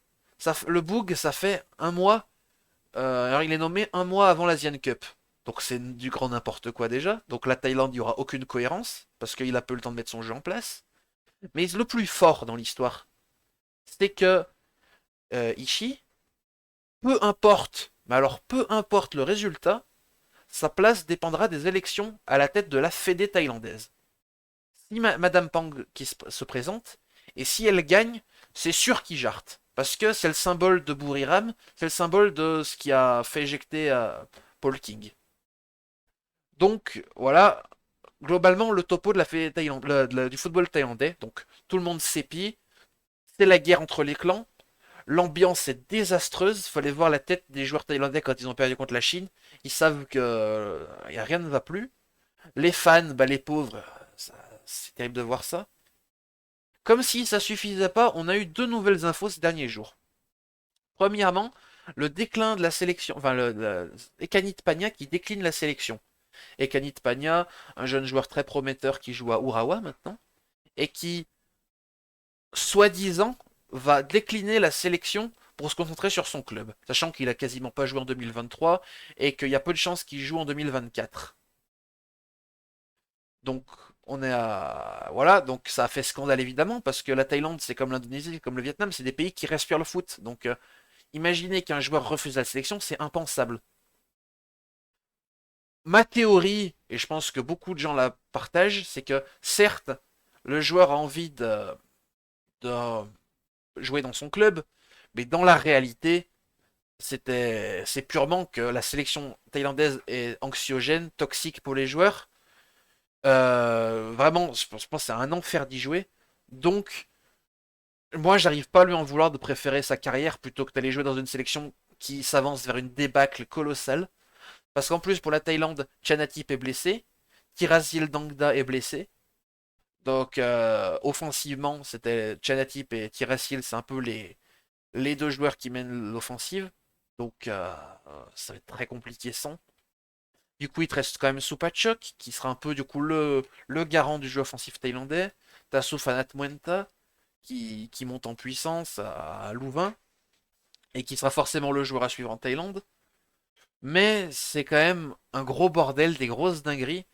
Le boog, ça fait un mois. Alors, il est nommé un mois avant l'Asian Cup. Donc, c'est du grand n'importe quoi déjà. Donc, la Thaïlande, il n'y aura aucune cohérence. Parce qu'il a peu le temps de mettre son jeu en place. Mais le plus fort dans l'histoire, c'est que Ishii, peu importe, mais alors peu importe le résultat, sa place dépendra des élections à la tête de la Fédé thaïlandaise. Si Madame Pang qui se présente, et si elle gagne, c'est sûr qu'il jarte. Parce que c'est le symbole de Buriram, c'est le symbole de ce qui a fait éjecter Paul King. Donc voilà, globalement le topo de la Fédé Thaïlande, du football thaïlandais. Donc tout le monde s'épie, c'est la guerre entre les clans. L'ambiance est désastreuse. Il fallait voir la tête des joueurs thaïlandais quand ils ont perdu contre la Chine. Ils savent que rien ne va plus. Les fans, bah, les pauvres, c'est terrible de voir ça. Comme si ça suffisait pas, on a eu 2 nouvelles infos ces derniers jours. Premièrement, le déclin de la sélection, enfin, Ekanit Panya qui décline la sélection. Ekanit Panya, un jeune joueur très prometteur qui joue à Urawa maintenant, et qui, soi-disant, va décliner la sélection pour se concentrer sur son club, sachant qu'il a quasiment pas joué en 2023 et qu'il y a peu de chances qu'il joue en 2024. Donc on est à voilà, donc ça a fait scandale évidemment parce que la Thaïlande c'est comme l'Indonésie, comme le Vietnam, c'est des pays qui respirent le foot. Donc imaginez qu'un joueur refuse la sélection, c'est impensable. Ma théorie, et je pense que beaucoup de gens la partagent, c'est que certes le joueur a envie de jouer dans son club, mais dans la réalité, c'est purement que la sélection thaïlandaise est anxiogène, toxique pour les joueurs. Vraiment, je pense que c'est un enfer d'y jouer. Donc, moi, j'arrive pas à lui en vouloir de préférer sa carrière plutôt que d'aller jouer dans une sélection qui s'avance vers une débâcle colossale. Parce qu'en plus, pour la Thaïlande, Chanatip est blessé, Tirasil Dangda est blessé. Donc, offensivement, c'était Chanatip et Tirasil, c'est un peu les 2 joueurs qui mènent l'offensive. Donc, ça va être très compliqué sans. Du coup, il te reste quand même Supachok, qui sera un peu du coup le garant du jeu offensif thaïlandais. T'as Soufanat Muenta, qui monte en puissance à Louvain, et qui sera forcément le joueur à suivre en Thaïlande. Mais c'est quand même un gros bordel, des grosses dingueries.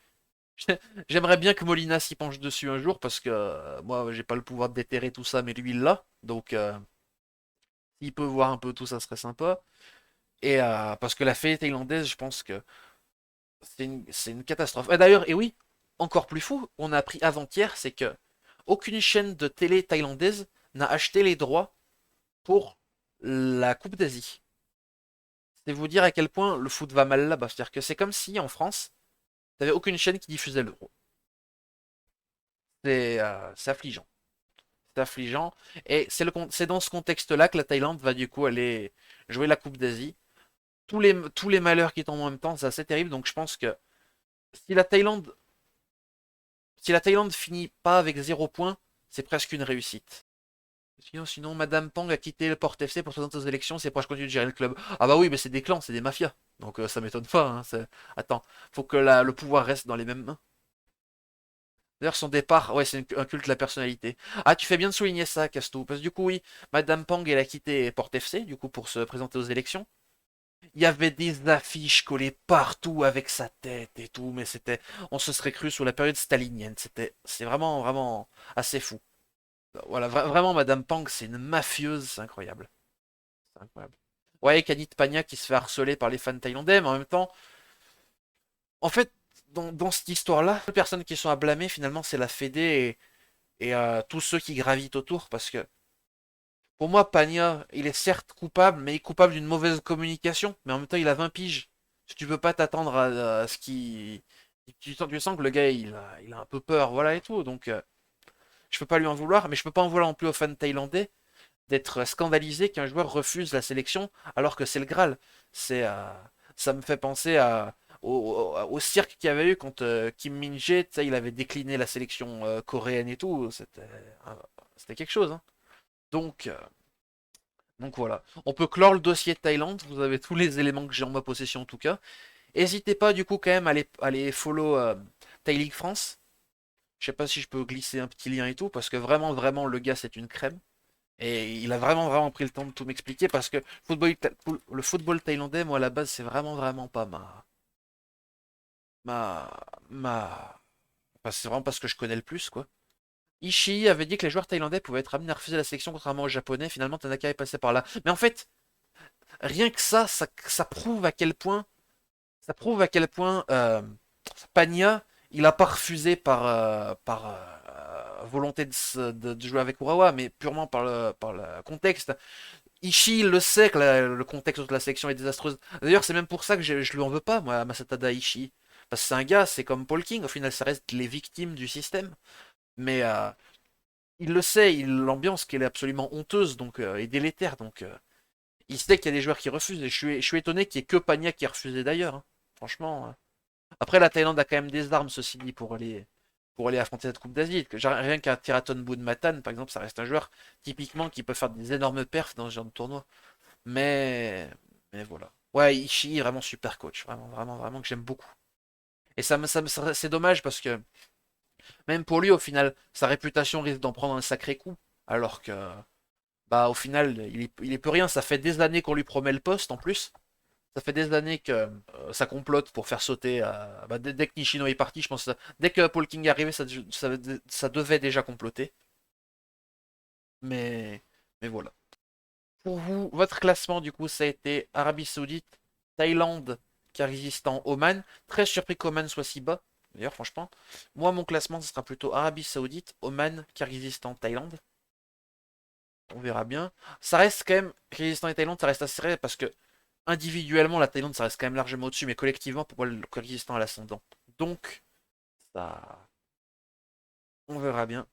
J'aimerais bien que Molina s'y penche dessus un jour, parce que moi, j'ai pas le pouvoir de déterrer tout ça, mais lui, il l'a. Donc, s'il peut voir un peu tout ça, serait sympa. Et parce que la fée thaïlandaise, je pense que c'est une catastrophe. D'ailleurs, et oui, encore plus fou, on a appris avant-hier, c'est que aucune chaîne de télé thaïlandaise n'a acheté les droits pour la Coupe d'Asie. C'est vous dire à quel point le foot va mal là-bas. C'est-à-dire que c'est comme si en France, t'avais aucune chaîne qui diffusait l'Euro. C'est affligeant. C'est affligeant. Et c'est dans ce contexte-là que la Thaïlande va du coup aller jouer la Coupe d'Asie. Tous les malheurs qui tombent en même temps, c'est assez terrible. Donc je pense que si la Thaïlande si la Thaïlande finit pas avec 0 point, c'est presque une réussite. Sinon, Madame Pang a quitté le Port FC pour se présenter aux élections, c'est proche continue de gérer le club. Ah bah oui, mais c'est des clans, c'est des mafias. Donc ça m'étonne pas. Hein, attends, faut que le pouvoir reste dans les mêmes mains. D'ailleurs, son départ, ouais, c'est un culte de la personnalité. Ah, tu fais bien de souligner ça, Castou. Parce que du coup, oui, Madame Pang, elle a quitté Port FC, du coup, pour se présenter aux élections. Il y avait des affiches collées partout avec sa tête et tout, mais c'était, on se serait cru sous la période stalinienne. C'est vraiment, vraiment assez fou. Voilà, vraiment, Madame Pang, c'est une mafieuse, c'est incroyable. C'est incroyable. Ouais, Kanit Panya qui se fait harceler par les fans thaïlandais, mais en même temps, en fait, dans cette histoire-là, les personnes qui sont à blâmer, finalement, c'est la Fédé et tous ceux qui gravitent autour, parce que pour moi, Panya, il est certes coupable, mais il est coupable d'une mauvaise communication, mais en même temps, il a 20 piges. Si tu peux pas t'attendre à ce qui... tu sens que le gars, il a un peu peur, voilà et tout, donc je peux pas lui en vouloir, mais je peux pas en vouloir non plus aux fans thaïlandais d'être scandalisé qu'un joueur refuse la sélection alors que c'est le Graal. C'est, ça me fait penser au cirque qu'il y avait eu quand Kim Min-jae, il avait décliné la sélection coréenne et tout. C'était quelque chose. Hein. Donc, euh, donc voilà. On peut clore le dossier de Thaïlande. Vous avez tous les éléments que j'ai en ma possession en tout cas. N'hésitez pas du coup quand même à aller follow Thai League France. Je sais pas si je peux glisser un petit lien et tout parce que vraiment vraiment le gars c'est une crème. Et il a vraiment, vraiment pris le temps de tout m'expliquer parce que le football thaïlandais, moi, à la base, c'est vraiment, vraiment pas ma, ma, enfin, c'est vraiment pas ce que je connais le plus, quoi. Ishii avait dit que les joueurs thaïlandais pouvaient être amenés à refuser la sélection contrairement aux japonais. Finalement, Tanaka est passé par là. Mais en fait, rien que ça prouve à quel point, Panya, il a pas refusé par volonté de jouer avec Urawa, mais purement par le contexte. Ishii le sait que le contexte de la sélection est désastreuse. D'ailleurs, c'est même pour ça que je lui en veux pas, moi, à Masatada Ishii. Parce que c'est un gars, c'est comme Paul King, au final, ça reste les victimes du système. Mais il le sait, l'ambiance qu'elle est absolument honteuse donc, et délétère. Donc, il sait qu'il y a des joueurs qui refusent. Et je suis étonné qu'il n'y ait que Pagna qui ait refusé d'ailleurs. Hein. Franchement. Après, la Thaïlande a quand même des armes, ceci dit, pour aller affronter cette Coupe d'Asie. Rien qu'un Tiraton Matan, par exemple, ça reste un joueur typiquement qui peut faire des énormes perfs dans ce genre de tournoi. Mais, mais voilà. Ouais, Ishii est vraiment super coach. Vraiment, vraiment, vraiment que j'aime beaucoup. Et c'est dommage parce que même pour lui, au final, sa réputation risque d'en prendre un sacré coup. Alors que, bah, au final, il est peu rien. Ça fait des années qu'on lui promet le poste en plus. Ça fait des années que ça complote pour faire sauter. Bah, dès que Nishino est parti, je pense que dès que Paul King est arrivé, ça devait déjà comploter. Mais, mais voilà. Pour vous, votre classement, du coup, ça a été Arabie Saoudite, Thaïlande, Kyrgyzstan, Oman. Très surpris qu'Oman soit si bas. D'ailleurs, franchement, moi, mon classement, ce sera plutôt Arabie Saoudite, Oman, Kyrgyzstan, Thaïlande. On verra bien. Ça reste quand même, Kyrgyzstan et Thaïlande, ça reste assez serré parce que individuellement, la Thaïlande, ça reste quand même largement au-dessus, mais collectivement, pour moi, le Kyrgyzstan a l'ascendant. Donc, ça, on verra bien.